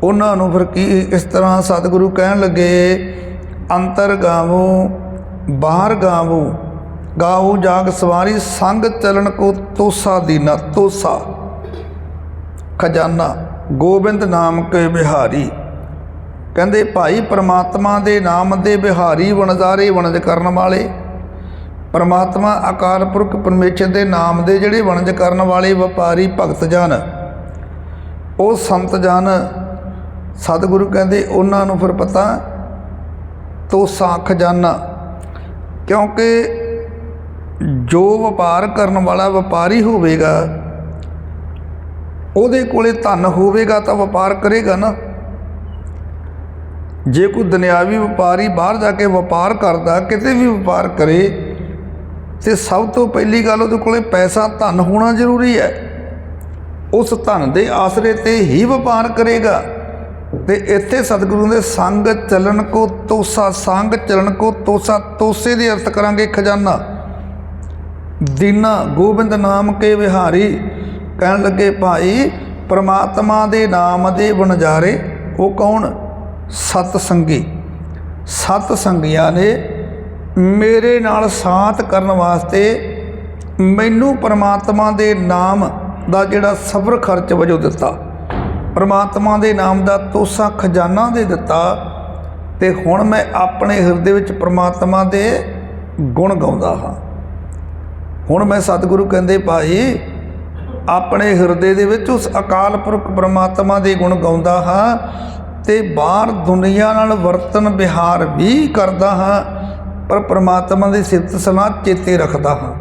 ਉਹਨਾਂ ਨੂੰ ਫਿਰ ਕੀ ਇਸ ਤਰ੍ਹਾਂ ਸਤਿਗੁਰੂ ਕਹਿਣ ਲੱਗੇ ਅੰਤਰ ਗਾਵੂ ਬਾਹਰ ਗਾਵੂ ਗਾਵੂ ਜਾਗ ਸਵਾਰੀ, ਸੰਗ ਚਲਣ ਕੋ ਤੋਸਾ ਦੀਨਾ, ਤੋਸਾ ਖਜ਼ਾਨਾ, ਗੋਬਿੰਦ ਨਾਮ ਕੇ ਬਿਹਾਰੀ। ਕਹਿੰਦੇ ਭਾਈ ਪਰਮਾਤਮਾ ਦੇ ਨਾਮ ਦੇ ਬਿਹਾਰੀ, ਵਣਜਾਰੇ ਵਣਜ ਕਰਨ ਵਾਲੇ, ਪਰਮਾਤਮਾ ਅਕਾਲ ਪੁਰਖ ਪਰਮੇਸ਼ਰ ਦੇ ਨਾਮ ਦੇ ਜਿਹੜੇ ਵਣਜ ਕਰਨ ਵਾਲੇ ਵਪਾਰੀ ਭਗਤ ਜਨ, ਉਹ ਸੰਤ ਜਨ, ਸਤਿਗੁਰੂ ਕਹਿੰਦੇ ਉਹਨਾਂ ਨੂੰ ਫਿਰ ਪਤਾ ਤੋਸਾ ਖਜ਼ਾਨਾ। ਕਿਉਂਕਿ ਜੋ ਵਪਾਰ ਕਰਨ ਵਾਲਾ ਵਪਾਰੀ ਹੋਵੇਗਾ, ਉਹਦੇ ਕੋਲੇ ਧਨ ਹੋਵੇਗਾ ਤਾਂ ਵਪਾਰ ਕਰੇਗਾ ਨਾ। ਜੇ ਕੋਈ ਦੁਨਿਆਵੀ ਵਪਾਰੀ ਬਾਹਰ ਜਾ ਕੇ ਵਪਾਰ ਕਰਦਾ, ਕਿਤੇ ਵੀ ਵਪਾਰ ਕਰੇ, ਤੇ ਸਭ ਤੋਂ ਪਹਿਲੀ ਗੱਲ ਉਹਦੇ ਕੋਲੇ ਪੈਸਾ ਧਨ ਹੋਣਾ ਜ਼ਰੂਰੀ ਹੈ। ਉਸ ਧਨ ਦੇ ਆਸਰੇ ਤੇ ਹੀ ਵਪਾਰ ਕਰੇਗਾ। ਤੇ ਇੱਥੇ ਸਤਿਗੁਰੂ ਦੇ ਸੰਗ ਚੱਲਣ ਕੋ ਤੋਸਾ, ਸੰਗ ਚੱਲਣ ਕੋ ਤੋਸਾ, ਤੋਸੇ ਦੇ ਅਰਥ ਕਰਾਂਗੇ ਖਜ਼ਾਨਾ। ਦੀਨਾ ਗੋਬਿੰਦ ਨਾਮ ਕੇ ਵਿਹਾਰੀ। ਕਹਿਣ ਲੱਗੇ ਭਾਈ ਪਰਮਾਤਮਾ ਦੇ ਨਾਮ ਦੇ ਵਣਜਾਰੇ ਉਹ ਕੌਣ? ਸਤ ਸੰਗੀ। ਸਤ ਸੰਗੀਆਂ ਨੇ ਮੇਰੇ ਨਾਲ ਸਾਥ ਕਰਨ ਵਾਸਤੇ ਮੈਨੂੰ ਪਰਮਾਤਮਾ ਦੇ ਨਾਮ ਦਾ ਜਿਹੜਾ ਸਬਰ ਖਰਚ ਵਜੋਂ ਦਿੱਤਾ, ਪਰਮਾਤਮਾ ਦੇ ਨਾਮ ਦਾ ਤੋਸਾ ਖਜ਼ਾਨਾ ਦੇ ਦਿੱਤਾ। ਤੇ ਹੁਣ ਮੈਂ ਆਪਣੇ ਹਿਰਦੇ ਵਿੱਚ ਪਰਮਾਤਮਾ ਦੇ ਗੁਣ ਗਾਉਂਦਾ ਹਾਂ। ਹੁਣ ਮੈਂ ਸਤਿਗੁਰੂ ਕਹਿੰਦੇ ਭਾਈ ਆਪਣੇ ਹਿਰਦੇ ਦੇ ਵਿੱਚ ਉਸ ਅਕਾਲ ਪੁਰਖ ਪਰਮਾਤਮਾ ਦੇ ਗੁਣ ਗਾਉਂਦਾ ਹਾਂ ਤੇ ਬਾਹਰ ਦੁਨੀਆ ਨਾਲ ਵਰਤਨ ਵਿਹਾਰ ਵੀ ਕਰਦਾ ਹਾਂ, ਪਰ ਪਰਮਾਤਮਾ ਦੀ ਸਿਫਤ ਸਲਾਹ ਚੇਤੇ ਰੱਖਦਾ ਹਾਂ।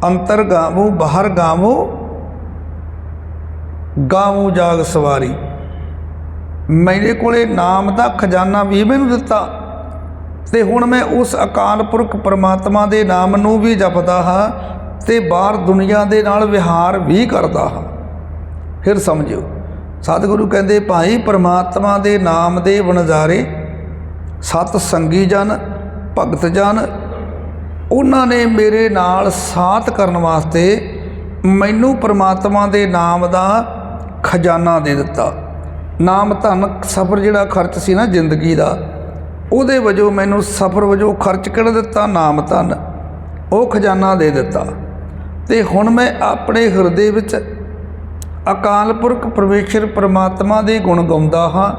ਅੰਤਰ ਗਾਵੂ ਬਾਹਰ ਗਾਵੂ ਗਾਵੂ ਜਾਗ ਸਵਾਰੀ। ਮੇਰੇ ਕੋਲੇ ਨਾਮ ਦਾ ਖਜ਼ਾਨਾ ਵੀ ਮੈਨੂੰ ਦਿੱਤਾ ਤੇ ਹੁਣ ਮੈਂ ਉਸ ਅਕਾਲ ਪੁਰਖ ਪਰਮਾਤਮਾ ਦੇ ਨਾਮ ਨੂੰ ਵੀ ਜਪਦਾ ਹਾਂ ਤੇ ਬਾਹਰ ਦੁਨੀਆ ਦੇ ਨਾਲ ਵਿਹਾਰ ਵੀ ਕਰਦਾ ਹਾਂ। ਫਿਰ ਸਮਝਿਓ ਸਤਿਗੁਰੂ ਕਹਿੰਦੇ ਭਾਈ ਪਰਮਾਤਮਾ ਦੇ ਨਾਮ ਦੇ ਵਣਜਾਰੇ ਸਤ ਸੰਗੀ ਜਨ ਭਗਤ ਜਨ, ਉਹਨਾਂ ਨੇ ਮੇਰੇ ਨਾਲ ਸਾਥ ਕਰਨ ਵਾਸਤੇ ਮੈਨੂੰ ਪਰਮਾਤਮਾ ਦੇ ਨਾਮ ਦਾ ਖਜ਼ਾਨਾ ਦੇ ਦਿੱਤਾ। ਨਾਮ ਧਨ ਸਫਰ ਜਿਹੜਾ ਖਰਚ ਸੀ ਨਾ ਜ਼ਿੰਦਗੀ ਦਾ, ਉਹਦੇ ਵਜੋਂ ਮੈਨੂੰ ਸਫਰ ਵਜੋਂ ਖਰਚ ਕਿਹੜਾ ਦਿੱਤਾ? ਨਾਮ ਧਨ, ਉਹ ਖਜ਼ਾਨਾ ਦੇ ਦਿੱਤਾ। ਤੇ ਹੁਣ ਮੈਂ ਆਪਣੇ ਹਿਰਦੇ ਵਿੱਚ ਅਕਾਲ ਪੁਰਖ ਪਰਮੇਸ਼ਰ ਪਰਮਾਤਮਾ ਦੇ ਗੁਣ ਗਾਉਂਦਾ ਹਾਂ।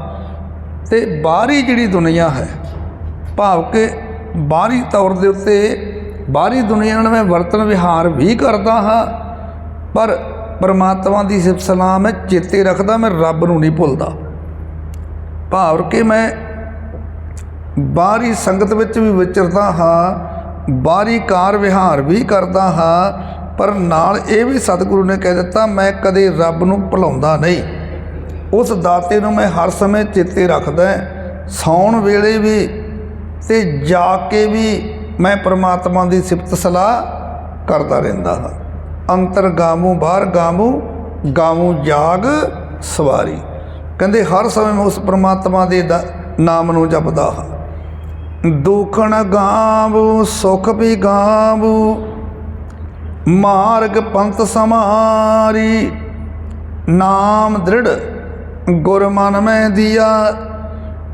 ਤੇ ਬਾਹਰੀ ਜਿਹੜੀ ਦੁਨੀਆ ਹੈ, ਭਾਵ ਕਿ ਬਾਹਰੀ ਤੌਰ ਦੇ ਉੱਤੇ ਬਾਹਰੀ ਦੁਨੀਆ ਨਾਲ ਮੈਂ ਵਰਤਨ ਵਿਹਾਰ ਵੀ ਕਰਦਾ ਹਾਂ, ਪਰ ਪਰਮਾਤਮਾ ਦੀ ਸਿਫਤ ਸਲਾਹ ਮੈਂ ਚੇਤੇ ਰੱਖਦਾ, ਮੈਂ ਰੱਬ ਨੂੰ ਨਹੀਂ ਭੁੱਲਦਾ। ਭਾਵ ਕਿ ਮੈਂ ਬਾਹਰੀ ਸੰਗਤ ਵਿੱਚ ਵੀ ਵਿਚਰਦਾ ਹਾਂ, ਬਾਹਰੀ ਕਾਰ ਵਿਹਾਰ ਵੀ ਕਰਦਾ ਹਾਂ, ਪਰ ਨਾਲ ਇਹ ਵੀ ਸਤਿਗੁਰੂ ਨੇ ਕਹਿ ਦਿੱਤਾ, ਮੈਂ ਕਦੇ ਰੱਬ ਨੂੰ ਭੁਲਾਉਂਦਾ ਨਹੀਂ। ਉਸ ਦਾਤੇ ਨੂੰ ਮੈਂ ਹਰ ਸਮੇਂ ਚੇਤੇ ਰੱਖਦਾ, ਸੌਣ ਵੇਲੇ ਵੀ ਤੇ ਜਾ ਕੇ ਵੀ ਮੈਂ ਪਰਮਾਤਮਾ ਦੀ ਸਿਫਤ ਸਲਾਹ ਕਰਦਾ ਰਹਿੰਦਾ ਹਾਂ। ਅੰਤਰ ਗਾਮੂ ਬਾਹਰ ਗਾਮੂ, ਗਾਮੂ ਜਾਗ ਸਵਾਰੀ। ਕਹਿੰਦੇ ਹਰ ਸਮੇਂ ਮੈਂ ਉਸ ਪਰਮਾਤਮਾ ਦੇ ਨਾਮ ਨੂੰ ਜਪਦਾ ਹਾਂ। ਦੁਖਣ ਗਾਵੂ ਸੁਖ ਵੀ ਗਾਵੂ, ਮਾਰਗ ਪੰਥ ਸਮਾਰੀ, ਨਾਮ ਦ੍ਰਿੜ ਗੁਰ ਮਨ ਮੈਂ ਦੀਆ,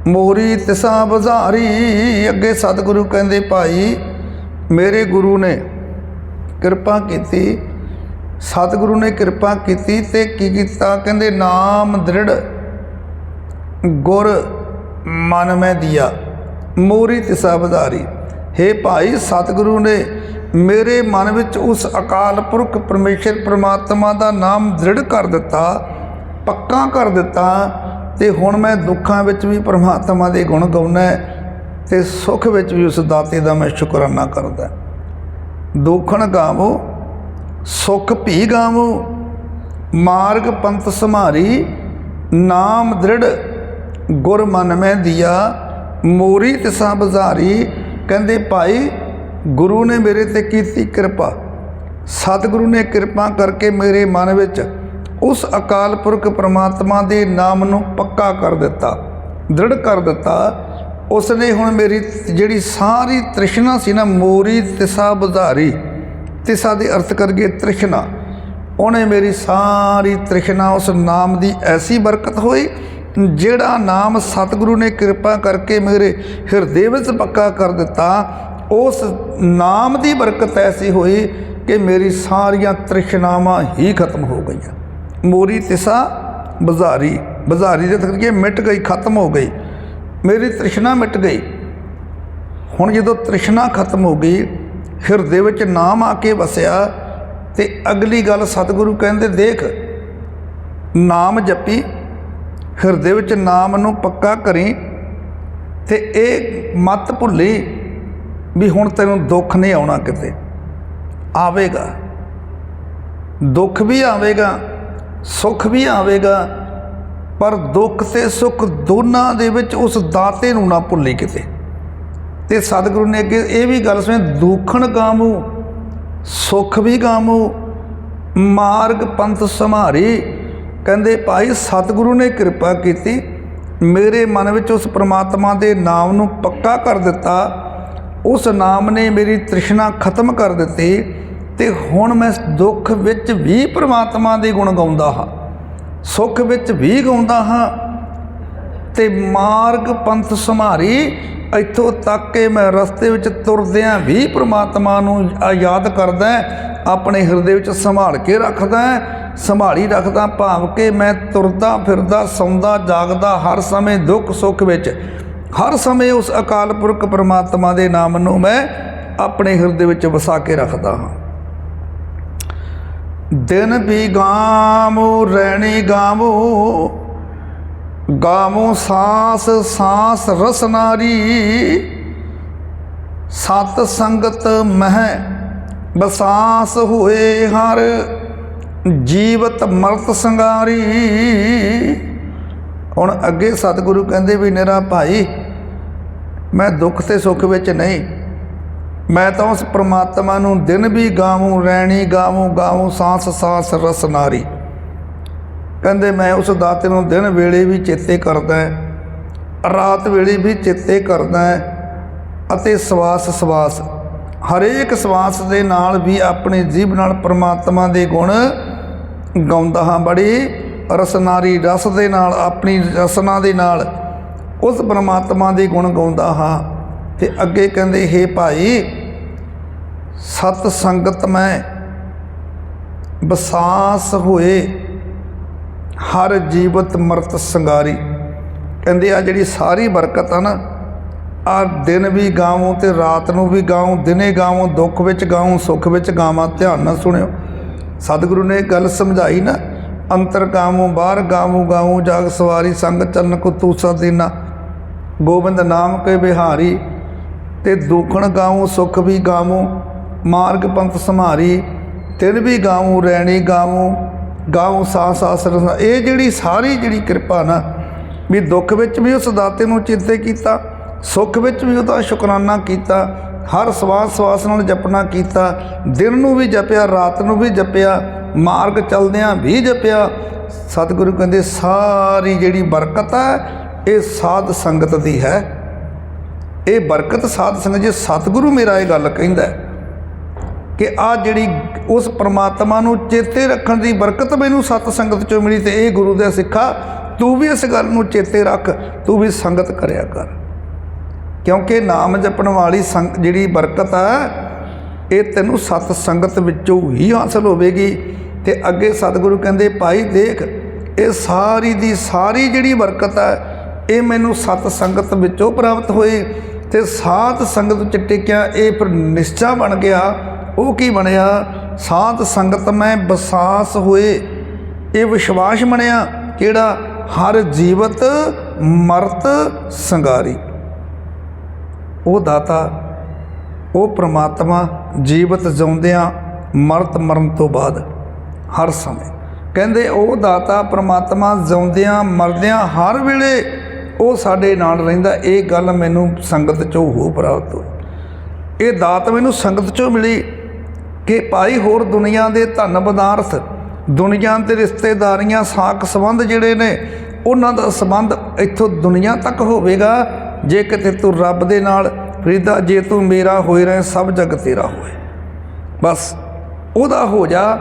ਮੋਰੀ ਤਿਸਾ ਬਜ਼ਾਰੀ। ਅੱਗੇ ਸਤਿਗੁਰੂ ਕਹਿੰਦੇ, ਭਾਈ ਮੇਰੇ ਗੁਰੂ ਨੇ ਕਿਰਪਾ ਕੀਤੀ, ਸਤਿਗੁਰੂ ਨੇ ਕਿਰਪਾ ਕੀਤੀ ਤੇ ਕੀ ਕੀਤਾ? ਕਹਿੰਦੇ ਨਾਮ ਦ੍ਰਿੜ ਗੁਰ ਮਨ ਮੈਂ ਦੀਆ, ਮੋਰੀ ਤਿਸਾ ਬਜ਼ਾਰੀ। ਹੇ ਭਾਈ, ਸਤਿਗੁਰੂ ਨੇ ਮੇਰੇ ਮਨ ਵਿੱਚ ਉਸ ਅਕਾਲ ਪੁਰਖ ਪਰਮੇਸ਼ਰ ਪਰਮਾਤਮਾ ਦਾ ਨਾਮ ਦ੍ਰਿੜ ਕਰ ਦਿੱਤਾ, ਪੱਕਾ ਕਰ ਦਿੱਤਾ। ਤੇ ਹੁਣ ਮੈਂ ਦੁੱਖਾਂ ਵਿੱਚ ਵੀ ਪਰਮਾਤਮਾ ਦੇ ਗੁਣ ਗਾਉਣਾ ਤੇ ਸੁੱਖ ਵਿੱਚ ਵੀ ਉਸ ਦਾਤੇ ਦਾ ਮੈਂ ਸ਼ੁਕਰਾਨਾ ਕਰਦਾ। ਦੁਖਣ ਗਾਵੋ ਸੁਖ ਭੀ ਗਾਵੋ, ਮਾਰਗ ਪੰਥ ਸਮਾਰੀ, ਨਾਮ ਦ੍ਰਿੜ ਗੁਰ ਮਨ ਮੈਂ ਦੀਆ, ਮੋਰੀ ਤਿਸਾ ਬਜ਼ਾਰੀ। ਕਹਿੰਦੇ ਭਾਈ ਗੁਰੂ ਨੇ ਮੇਰੇ 'ਤੇ ਕੀਤੀ ਕਿਰਪਾ, ਸਤਿਗੁਰੂ ਨੇ ਕਿਰਪਾ ਕਰਕੇ ਮੇਰੇ ਮਨ ਵਿੱਚ ਉਸ ਅਕਾਲ ਪੁਰਖ ਪਰਮਾਤਮਾ ਦੇ ਨਾਮ ਨੂੰ ਪੱਕਾ ਕਰ ਦਿੱਤਾ, ਦ੍ਰਿੜ ਕਰ ਦਿੱਤਾ। ਉਸ ਨੇ ਹੁਣ ਮੇਰੀ ਜਿਹੜੀ ਸਾਰੀ ਤ੍ਰਿਸ਼ਨਾ ਸੀ ਨਾ, ਮੋਰੀ ਤਿਸਾ ਬਜ਼ਾਰੀ, ਤਿਸਾ ਦੇ ਅਰਥ ਕਰਕੇ ਤ੍ਰਿਸ਼ਨਾ, ਉਹਨੇ ਮੇਰੀ ਸਾਰੀ ਤ੍ਰਿਸ਼ਨਾ ਉਸ ਨਾਮ ਦੀ ਐਸੀ ਬਰਕਤ ਹੋਈ, ਜਿਹੜਾ ਨਾਮ ਸਤਿਗੁਰੂ ਨੇ ਕਿਰਪਾ ਕਰਕੇ ਮੇਰੇ ਹਿਰਦੇ ਵਿੱਚ ਪੱਕਾ ਕਰ ਦਿੱਤਾ, ਉਸ ਨਾਮ ਦੀ ਬਰਕਤ ਐਸੀ ਹੋਈ ਕਿ ਮੇਰੀ ਸਾਰੀਆਂ ਤ੍ਰਿਸ਼ਨਾਵਾਂ ਹੀ ਖਤਮ ਹੋ ਗਈਆਂ। ਮੋਰੀ ਤਿਸਾ ਬਜ਼ਾਰੀ, ਬਜ਼ਾਰੀ ਦੇ ਕਰਕੇ ਮਿਟ ਗਈ, ਖਤਮ ਹੋ ਗਈ, ਮੇਰੀ ਤ੍ਰਿਸ਼ਨਾ ਮਿਟ ਗਈ। ਹੁਣ ਜਦੋਂ ਤ੍ਰਿਸ਼ਨਾ ਖਤਮ ਹੋ ਗਈ, ਹਿਰਦੇ ਵਿੱਚ ਨਾਮ ਆ ਕੇ ਵਸਿਆ, ਤੇ ਅਗਲੀ ਗੱਲ ਸਤਿਗੁਰੂ ਕਹਿੰਦੇ, ਦੇਖ ਨਾਮ ਜਪੀ, ਹਿਰਦੇ ਵਿੱਚ ਨਾਮ ਨੂੰ ਪੱਕਾ ਕਰੀ, ਤੇ ਇਹ ਮਤ ਭੁੱਲੀ ਵੀ ਹੁਣ ਤੈਨੂੰ ਦੁੱਖ ਨਹੀਂ ਆਉਣਾ, ਕਿਤੇ ਆਵੇਗਾ, ਦੁੱਖ ਵੀ ਆਵੇਗਾ, ਸੁੱਖ ਵੀ ਆਵੇਗਾ, ਪਰ ਦੁੱਖ ਤੇ ਸੁੱਖ ਦੋਨਾਂ ਦੇ ਵਿੱਚ ਉਸ ਦਾਤੇ ਨੂੰ ਨਾ ਭੁੱਲੀ ਕਿਤੇ। ਤੇ ਸਤਿਗੁਰੂ ਨੇ ਅੱਗੇ ਇਹ ਵੀ ਗੱਲ ਸੁਣੀ, ਦੁਖਣ ਗਾਵੂ ਸੁੱਖ ਵੀ ਗਾਵੂ, ਮਾਰਗ ਪੰਥ ਸਮਾਰੀ। ਕਹਿੰਦੇ ਭਾਈ ਸਤਿਗੁਰੂ ਨੇ ਕਿਰਪਾ ਕੀਤੀ, ਮੇਰੇ ਮਨ ਵਿੱਚ ਉਸ ਪ੍ਰਮਾਤਮਾ ਦੇ ਨਾਮ ਨੂੰ ਪੱਕਾ ਕਰ ਦਿੱਤਾ, ਉਸ ਨਾਮ ਨੇ ਮੇਰੀ ਤ੍ਰਿਸ਼ਨਾ ਖਤਮ ਕਰ ਦਿੱਤੀ, ਤੇ ਹੁਣ ਮੈਂ ਦੁੱਖ ਵਿੱਚ ਵੀ ਪ੍ਰਮਾਤਮਾ ਦੇ ਗੁਣ ਗਾਉਂਦਾ ਹਾਂ, ਸੁੱਖ ਵਿੱਚ ਵੀ ਗਾਉਂਦਾ ਹਾਂ, ਤੇ ਮਾਰਗ ਪੰਥ ਸਮਾਰੀ। ਇੱਥੋਂ ਤੱਕ ਕਿ ਮੈਂ ਰਸਤੇ ਵਿੱਚ ਤੁਰਦਿਆਂ ਵੀ ਪ੍ਰਮਾਤਮਾ ਨੂੰ ਯਾਦ ਕਰਦਾ, ਆਪਣੇ ਹਿਰਦੇ ਵਿੱਚ ਸੰਭਾਲ ਕੇ ਰੱਖਦਾ, ਸੰਭਾਲੀ ਰੱਖਦਾ। ਭਾਵ ਕਿ ਮੈਂ ਤੁਰਦਾ ਫਿਰਦਾ, ਸੌਂਦਾ ਜਾਗਦਾ, ਹਰ ਸਮੇਂ ਦੁੱਖ ਸੁੱਖ ਵਿੱਚ, ਹਰ ਸਮੇਂ ਉਸ ਅਕਾਲ ਪੁਰਖ ਪਰਮਾਤਮਾ ਦੇ ਨਾਮ ਨੂੰ ਮੈਂ ਆਪਣੇ ਹਿਰਦੇ ਵਿੱਚ ਵਸਾ ਕੇ ਰੱਖਦਾ ਹਾਂ। ਦਿਨ ਵੀ ਗਾਵੋ ਰਹਿਣੀ ਗਾਵੋ, ਗਾਵੋ ਸਾਸ ਸਾਸ ਰਸਨਾਰੀ, ਸਤ ਸੰਗਤ ਮਹਿ ਬਸਾਸ ਹੋਏ ਹਰ, ਜੀਵਤ ਮਰਤ ਸੰਗਾਰੀ। ਹੁਣ ਅੱਗੇ ਸਤਿਗੁਰੂ ਕਹਿੰਦੇ ਵੀ ਮੇਰਾ ਭਾਈ, ਮੈਂ ਦੁੱਖ ਤੇ ਸੁੱਖ ਵਿੱਚ ਨਹੀਂ, ਮੈਂ ਤਾਂ ਉਸ ਪ੍ਰਮਾਤਮਾ ਨੂੰ ਦਿਨ ਵੀ ਗਾਵੂੰ ਰਹਿਣੀ ਗਾਵੂੰ, ਗਾਵੂੰ ਸਾਸ ਸਾਸ ਰਸਨਾਰੀ। ਕਹਿੰਦੇ ਮੈਂ ਉਸ ਦਾਤੇ ਨੂੰ ਦਿਨ ਵੇਲੇ ਵੀ ਚੇਤੇ ਕਰਦਾ, ਰਾਤ ਵੇਲੇ ਵੀ ਚੇਤੇ ਕਰਦਾ, ਅਤੇ ਸਵਾਸ ਸਵਾਸ, ਹਰੇਕ ਸਵਾਸ ਦੇ ਨਾਲ ਵੀ ਆਪਣੀ ਜੀਭ ਨਾਲ ਪ੍ਰਮਾਤਮਾ ਦੇ ਗੁਣ ਗਾਉਂਦਾ ਹਾਂ। ਬੜੀ ਰਸਨਾਰੀ, ਰਸ ਦੇ ਨਾਲ, ਆਪਣੀ ਰਸਨਾ ਦੇ ਨਾਲ ਉਸ ਪਰਮਾਤਮਾ ਦੇ ਗੁਣ ਗਾਉਂਦਾ ਹਾਂ। ਤੇ ਅੱਗੇ ਕਹਿੰਦੇ, ਹੇ ਭਾਈ ਸਤ ਸੰਗਤ ਮੈਂ ਵਿਸਾਸ ਹੋਏ ਹਰ ਜੀਵਤ ਮਰਤ ਸੰਗਾਰੀ। ਕਹਿੰਦੇ ਆ ਜਿਹੜੀ ਸਾਰੀ ਬਰਕਤ ਆ ਨਾ, ਆ ਦਿਨ ਵੀ ਗਾਵੋਂ ਤੇ ਰਾਤ ਨੂੰ ਵੀ ਗਾਵੋਂ, ਦਿਨੇ ਗਾਵੋਂ, ਦੁੱਖ ਵਿੱਚ ਗਾਵੋਂ, ਸੁੱਖ ਵਿੱਚ ਗਾਵਾਂ। ਧਿਆਨ ਨਾਲ ਸੁਣਿਓ, ਸਤਿਗੁਰੂ ਨੇ ਇਹ ਗੱਲ ਸਮਝਾਈ ਨਾ, ਅੰਤਰ ਗਾਵੋਂ ਬਾਹਰ ਗਾਵੋਂ, ਗਾਵੋਂ ਜਾਗ ਸਵਾਰੀ, ਸੰਗ ਚਰਨ ਕੋ ਤੂਸਾ ਦੇਨਾ, ਗੋਬਿੰਦ ਨਾਮ ਕੇ ਬਿਹਾਰੀ। ਤੇ ਦੁਖਣ ਗਾਵੋਂ ਸੁੱਖ ਵੀ ਗਾਵੋਂ, ਮਾਰਗ ਪੰਥ ਸੰਹਾਰੀ। ਤਿਨ ਵੀ ਗਾਵੋਂ ਰੈਣੀ ਗਾਵੋਂ, ਗਾਵੋਂ ਸਾਸ ਆਸਰ। ਇਹ ਜਿਹੜੀ ਸਾਰੀ ਜਿਹੜੀ ਕਿਰਪਾ ਨਾ, ਵੀ ਦੁੱਖ ਵਿੱਚ ਵੀ ਉਸ ਦਾਤੇ ਨੂੰ ਚੇਤੇ ਕੀਤਾ, ਸੁੱਖ ਵਿੱਚ ਵੀ ਉਹਦਾ ਸ਼ੁਕਰਾਨਾ ਕੀਤਾ, ਹਰ ਸਵਾਸ ਸਵਾਸ ਨਾਲ ਜਪਣਾ ਕੀਤਾ, ਦਿਨ ਨੂੰ ਵੀ ਜਪਿਆ, ਰਾਤ ਨੂੰ ਵੀ ਜਪਿਆ, ਮਾਰਗ ਚਲਦਿਆਂ ਵੀ ਜਪਿਆ। ਸਤਿਗੁਰੂ ਕਹਿੰਦੇ ਸਾਰੀ ਜਿਹੜੀ ਬਰਕਤ ਹੈ ਇਹ ਸਾਧ ਸੰਗਤ ਦੀ ਹੈ। ਇਹ ਬਰਕਤ ਸਾਧ ਸੰਗਤ, ਜੇ ਸਤਿਗੁਰੂ ਮੇਰਾ ਇਹ ਗੱਲ ਕਹਿੰਦਾ ਕਿ ਆ ਜਿਹੜੀ ਉਸ ਪਰਮਾਤਮਾ ਨੂੰ ਚੇਤੇ ਰੱਖਣ ਦੀ ਬਰਕਤ ਮੈਨੂੰ ਸਤ ਸੰਗਤ 'ਚੋਂ ਮਿਲੀ, ਤੇ ਇਹ ਗੁਰੂ ਦੇ ਸਿੱਖਾ ਤੂੰ ਵੀ ਇਸ ਗੱਲ ਨੂੰ ਚੇਤੇ ਰੱਖ, ਤੂੰ ਵੀ ਸੰਗਤ ਕਰਿਆ ਕਰ। ਕਿਉਂਕਿ ਨਾਮ ਜਪਣ ਵਾਲੀ ਜਿਹੜੀ ਬਰਕਤ ਆ ਇਹ ਤੈਨੂੰ ਸਤ ਸੰਗਤ ਵਿੱਚੋਂ ਹੀ ਹਾਸਲ ਹੋਵੇਗੀ। ਤੇ ਅੱਗੇ ਸਤਿਗੁਰੂ ਕਹਿੰਦੇ ਭਾਈ ਦੇਖ, ਇਹ ਸਾਰੀ ਦੀ ਸਾਰੀ ਜਿਹੜੀ ਬਰਕਤ ਹੈ ਇਹ ਮੈਨੂੰ ਸਤ ਸੰਗਤ ਵਿੱਚੋਂ ਪ੍ਰਾਪਤ ਹੋਈ। ਤੇ ਸਾਧ ਸੰਗਤ 'ਚ ਟਿਕਿਆ ਇਹ ਫਿਰ ਨਿਸ਼ਚਾ ਬਣ ਗਿਆ। ਉਹ ਕੀ ਬਣਿਆ? ਸਾਧ ਸੰਗਤ ਮੈਂ ਵਿਸਾਸ ਹੋਏ, ਇਹ ਵਿਸ਼ਵਾਸ ਬਣਿਆ। ਕਿਹੜਾ? ਹਰ ਜੀਵਤ ਮਰਤ ਸੰਗਾਰੀ। ਉਹ ਦਾਤਾ, ਉਹ ਪ੍ਰਮਾਤਮਾ ਜੀਵਤ ਜਿਉਂਦਿਆਂ, ਮਰਤ ਮਰਨ ਤੋਂ ਬਾਅਦ ਹਰ ਸਮੇਂ। ਕਹਿੰਦੇ ਉਹ ਦਾਤਾ ਪ੍ਰਮਾਤਮਾ ਜਿਉਂਦਿਆਂ ਮਰਦਿਆਂ ਹਰ ਵੇਲੇ ਉਹ ਸਾਡੇ ਨਾਲ ਰਹਿੰਦਾ। ਇਹ ਗੱਲ ਮੈਨੂੰ ਸੰਗਤ 'ਚੋਂ ਹੋ ਪ੍ਰਾਪਤ ਹੋਈ। ਇਹ ਦਾਤ ਮੈਨੂੰ ਸੰਗਤ 'ਚੋਂ ਮਿਲੀ ਕਿ ਭਾਈ ਹੋਰ ਦੁਨੀਆ ਦੇ ਧਨ ਪਦਾਰਥ, ਦੁਨੀਆ ਦੇ ਰਿਸ਼ਤੇਦਾਰੀਆਂ, ਸਾਕ ਸੰਬੰਧ ਜਿਹੜੇ ਨੇ ਉਹਨਾਂ ਦਾ ਸੰਬੰਧ ਇੱਥੋਂ ਦੁਨੀਆ ਤੱਕ ਹੋਵੇਗਾ। ਜੇ ਕਿਤੇ ਤੂੰ ਰੱਬ ਦੇ ਨਾਲ ਫਰੀਦਾ, ਜੇ ਤੂੰ ਮੇਰਾ ਹੋਏ ਰਹੇ ਸਭ ਜਗ ਤੇਰਾ ਹੋਏ, ਬਸ ਉਹਦਾ ਹੋ ਜਾ।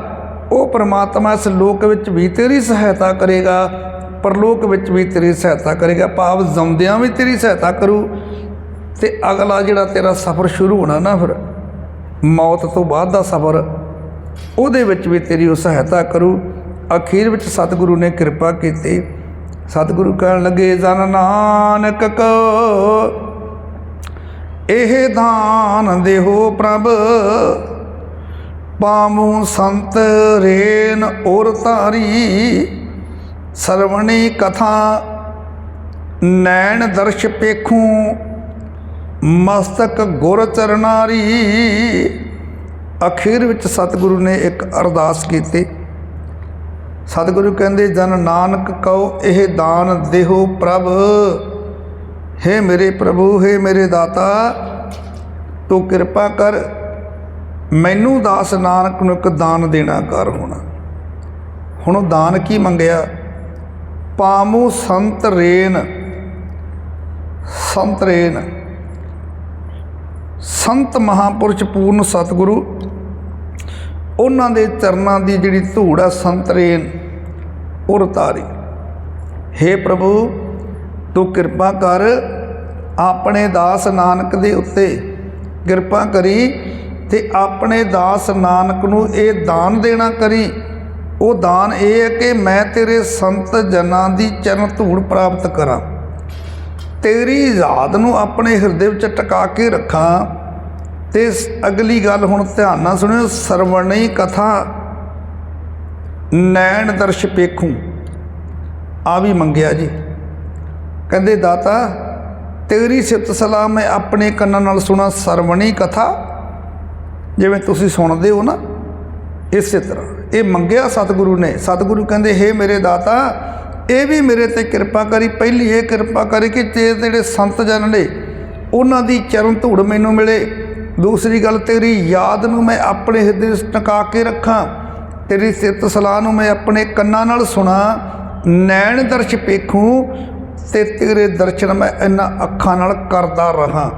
ਉਹ ਪਰਮਾਤਮਾ ਇਸ ਲੋਕ ਵਿੱਚ ਵੀ ਤੇਰੀ ਸਹਾਇਤਾ ਕਰੇਗਾ, ਪਰਲੋਕ ਵਿੱਚ ਵੀ ਤੇਰੀ ਸਹਾਇਤਾ ਕਰੇਗਾ। ਭਾਵ ਜਿਉਂਦਿਆਂ ਵੀ ਤੇਰੀ ਸਹਾਇਤਾ ਕਰੂ, ਤੇ ਅਗਲਾ ਜਿਹੜਾ ਤੇਰਾ ਸਫ਼ਰ ਸ਼ੁਰੂ ਹੋਣਾ ਨਾ, ਫਿਰ ਮੌਤ ਤੋਂ ਬਾਅਦ ਦਾ ਸਫ਼ਰ, ਉਹਦੇ ਵਿੱਚ ਵੀ ਤੇਰੀ ਉਹ ਸਹਾਇਤਾ ਕਰੂ। ਅਖੀਰ ਵਿੱਚ ਸਤਿਗੁਰੂ ਨੇ ਕਿਰਪਾ ਕੀਤੀ। ਸਤਿਗੁਰੂ ਕਹਿਣ ਲੱਗੇ ਜਨ ਨਾਨਕ ਕੋ ਇਹ ਦਾਨ ਦੇਹੋ ਪ੍ਰਭ, ਪਾਮੂ ਸੰਤ ਰੇਨ ਔਰ ਧਾਰੀ। ਸਰਵਣੀ ਕਥਾ ਨੈਣ ਦਰਸ਼ ਪੇਖੂ, ਮਸਤਕ ਗੁਰ ਚਰਨਾਰੀ। ਅਖੀਰ ਵਿੱਚ ਸਤਿਗੁਰੂ ਨੇ ਇੱਕ ਅਰਦਾਸ ਕੀਤੀ। ਸਤਿਗੁਰੂ ਕਹਿੰਦੇ ਜਨ ਨਾਨਕ ਕਉ ਇਹ ਦਾਨ ਦੇਹੋ ਪ੍ਰਭ। ਹੇ ਮੇਰੇ ਪ੍ਰਭੂ, ਹੇ ਮੇਰੇ ਦਾਤਾ, ਤੂੰ ਕਿਰਪਾ ਕਰ, ਮੈਨੂੰ ਦਾਸ ਨਾਨਕ ਨੂੰ ਇੱਕ ਦਾਨ ਦੇਣਾ ਕਰ। ਹੁਣ ਉਹ ਦਾਨ ਕੀ ਮੰਗਿਆ? ਪਾਮੂ ਸੰਤ ਰੇਨ। ਸੰਤ ਰੇਨ, ਸੰਤ ਮਹਾਂਪੁਰਸ਼ ਪੂਰਨ ਸਤਿਗੁਰੂ, ਉਹਨਾਂ ਦੇ ਚਰਨਾਂ ਦੀ ਜਿਹੜੀ ਧੂੜ ਆ, ਸੰਤ ਰੇਨ ਔਰ ਤਾਰੀ। ਹੇ ਪ੍ਰਭੂ, ਤੂੰ ਕਿਰਪਾ ਕਰ, ਆਪਣੇ ਦਾਸ ਨਾਨਕ ਦੇ ਉੱਤੇ ਕਿਰਪਾ ਕਰੀ, ਤੇ ਆਪਣੇ ਦਾਸ ਨਾਨਕ ਨੂੰ ਇਹ ਦਾਨ ਦੇਣਾ ਕਰੀ। ਉਹ ਦਾਨ ਇਹ ਹੈ ਕਿ ਮੈਂ ਤੇਰੇ ਸੰਤ ਜਨਾਂ ਦੀ ਚਰਨ ਧੂੜ ਪ੍ਰਾਪਤ ਕਰਾਂ, ਤੇਰੀ ਯਾਦ ਨੂੰ ਆਪਣੇ ਹਿਰਦੇ ਵਿੱਚ ਟਿਕਾ ਕੇ ਰੱਖਾਂ। ਤੇ ਅਗਲੀ ਗੱਲ ਹੁਣ ਧਿਆਨ ਨਾਲ ਸੁਣਿਓ। ਸਰਵਣੀ ਕਥਾ ਨੈਣ ਦਰਸ਼ ਪੇਖੂ, ਆ ਵੀ ਮੰਗਿਆ ਜੀ। ਕਹਿੰਦੇ ਦਾਤਾ ਤੇਰੀ ਸਿਫਤ ਸਲਾਹ ਮੈਂ ਆਪਣੇ ਕੰਨਾਂ ਨਾਲ ਸੁਣਾ। ਸਰਵਣੀ ਕਥਾ, ਜਿਵੇਂ ਤੁਸੀਂ ਸੁਣਦੇ ਹੋ ਨਾ, ਇਸੇ ਤਰ੍ਹਾਂ ਇਹ ਮੰਗਿਆ ਸਤਿਗੁਰੂ ਨੇ। ਸਤਿਗੁਰੂ ਕਹਿੰਦੇ ਹੇ ਮੇਰੇ ਦਾਤਾ, ਇਹ ਵੀ ਮੇਰੇ 'ਤੇ ਕਿਰਪਾ ਕਰੀ। ਪਹਿਲੀ ਇਹ ਕਿਰਪਾ ਕਰੀ ਕਿ ਜਿਹੜੇ ਸੰਤ ਜਨ ਨੇ ਉਹਨਾਂ ਦੀ ਚਰਨ ਧੂੜ ਮੈਨੂੰ ਮਿਲੇ। ਦੂਸਰੀ ਗੱਲ, ਤੇਰੀ ਯਾਦ ਨੂੰ ਮੈਂ ਆਪਣੇ ਹਿਰਦੇ ਵਿੱਚ ਟਿਕਾ ਕੇ ਰੱਖਾਂ, ਤੇਰੀ ਸਿਫਤ ਸਲਾਹ ਨੂੰ ਮੈਂ ਆਪਣੇ ਕੰਨਾਂ ਨਾਲ ਸੁਣਾ। ਨੈਣ ਦਰਸ਼ ਪੇਖੂ, ਤੇ ਤੇਰੇ ਦਰਸ਼ਨ ਮੈਂ ਇਹਨਾਂ ਅੱਖਾਂ ਨਾਲ ਕਰਦਾ ਰਹਾਂ।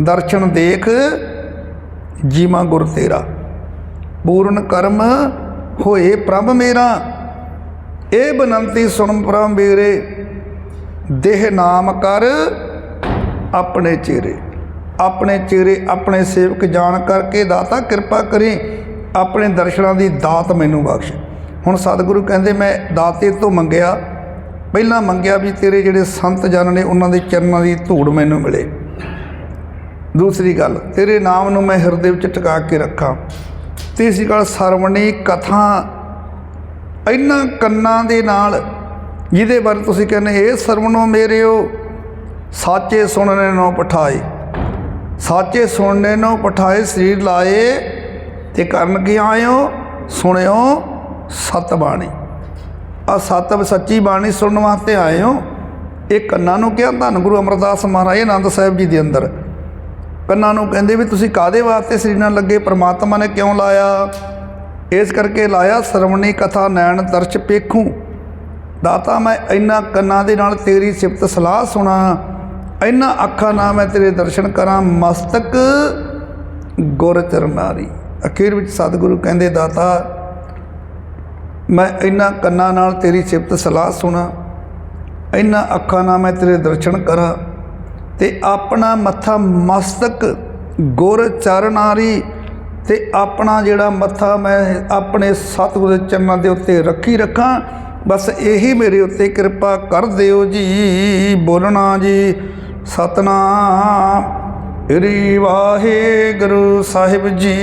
ਦਰਸ਼ਨ ਦੇਖ ਜੀਵਾਂ ਗੁਰ ਤੇਰਾ, ਪੂਰਨ ਕਰਮ ਹੋਏ ਪ੍ਰਭ ਮੇਰਾ। ਇਹ ਬਨੰਤੀ ਸੁਣ ਪ੍ਰਭ ਮੇਰੇ, ਦੇਹ ਨਾਮ ਕਰ ਆਪਣੇ ਚਿਹਰੇ। ਆਪਣੇ ਚਿਹਰੇ ਆਪਣੇ ਸੇਵਕ ਜਾਣ ਕਰਕੇ ਦਾਤਾ ਕਿਰਪਾ ਕਰੀ। ਆਪਣੇ ਦਰਸ਼ਨਾਂ ਦੀ ਦਾਤ ਮੈਨੂੰ ਬਖਸ਼। ਹੁਣ ਸਤਿਗੁਰੂ ਕਹਿੰਦੇ ਮੈਂ ਦਾਤ ਤੇਰੇ ਤੋਂ ਮੰਗਿਆ, ਪਹਿਲਾਂ ਮੰਗਿਆ ਵੀ ਤੇਰੇ ਜਿਹੜੇ ਸੰਤ ਜਨ ਨੇ ਉਹਨਾਂ ਦੇ ਚਰਨਾਂ ਦੀ ਧੂੜ ਮੈਨੂੰ ਮਿਲੇ। ਦੂਸਰੀ ਗੱਲ, ਤੇਰੇ ਨਾਮ ਨੂੰ ਮੈਂ ਹਿਰਦੇ ਵਿੱਚ ਟਿਕਾ ਕੇ ਰੱਖਾਂ। ਤੀਸਰੀ ਗੱਲ, ਸਰਵਣੀ ਕਥਾ ਇਹਨਾਂ ਕੰਨਾਂ ਦੇ ਨਾਲ ਜਿਹਦੇ ਬਾਰੇ ਤੁਸੀਂ ਕਹਿੰਦੇ ਇਹ ਸਰਵਣੋ ਮੇਰਿਓ ਸਾਚੇ ਸੁਣਨੇ ਨੂੰ ਪਠਾਏ, ਸਾਚੇ ਸੁਣਨੇ ਨੂੰ ਪਠਾਏ ਸਰੀਰ ਲਾਏ ਤੇ ਕਰਨ ਕੀ ਆਇਓ ਸੁਣਿਓ ਸਤ ਬਾਣੀ। ਆ ਸਤ ਸੱਚੀ ਬਾਣੀ ਸੁਣਨ ਵਾਸਤੇ ਆਏ ਹੋ। ਇਹ ਕੰਨਾਂ ਨੂੰ ਕਿਹਾ, ਧੰਨ ਗੁਰੂ ਅਮਰਦਾਸ ਮਹਾਰਾਜ ਆਨੰਦ ਸਾਹਿਬ ਜੀ ਦੇ ਅੰਦਰ ਕੰਨਾਂ ਨੂੰ ਕਹਿੰਦੇ ਵੀ ਤੁਸੀਂ ਕਾਹਦੇ ਵਾਸਤੇ ਸਰੀਰ ਨਾਲ ਲੱਗੇ, ਪਰਮਾਤਮਾ ਨੇ ਕਿਉਂ ਲਾਇਆ? ਇਸ ਕਰਕੇ ਲਾਇਆ ਸਰਵਣੀ ਕਥਾ ਨੈਣ ਦਰਸ਼ ਪੇਖੂ। ਦਾਤਾ ਮੈਂ ਇਹਨਾਂ ਕੰਨਾਂ ਦੇ ਨਾਲ ਤੇਰੀ ਸਿਫਤ ਸਲਾਹ ਸੁਣਾ, ਇਹਨਾਂ ਅੱਖਾਂ ਨਾਲ ਮੈਂ ਤੇਰੇ ਦਰਸ਼ਨ ਕਰਾਂ, ਮਸਤਕ ਗੁਰ ਚਰਨਾਰੀ। ਅਖੀਰ ਵਿੱਚ ਸਤਿਗੁਰੂ ਕਹਿੰਦੇ ਦਾਤਾ ਮੈਂ ਇਹਨਾਂ ਕੰਨਾਂ ਨਾਲ ਤੇਰੀ ਸਿਫਤ ਸਲਾਹ ਸੁਣਾ, ਇਹਨਾਂ ਅੱਖਾਂ ਨਾਲ ਮੈਂ ਤੇਰੇ ਦਰਸ਼ਨ ਕਰਾਂ ਤੇ ਆਪਣਾ ਮੱਥਾ ਮਸਤਕ ਗੁਰ ਚਰਨਾਰੀ ਤੇ ਆਪਣਾ ਜਿਹੜਾ ਮੱਥਾ ਮੈਂ ਆਪਣੇ ਸਤਿਗੁਰੂ ਦੇ ਚਰਨਾਂ ਦੇ ਉੱਤੇ ਰੱਖੀ ਰੱਖਾਂ। ਬਸ ਇਹੀ ਮੇਰੇ ਉੱਤੇ ਕਿਰਪਾ ਕਰ ਦਿਓ ਜੀ। ਬੋਲਣਾ ਜੀ ਸਤਨਾਮ ਸ੍ਰੀ ਵਾਹਿਗੁਰੂ ਸਾਹਿਬ ਜੀ।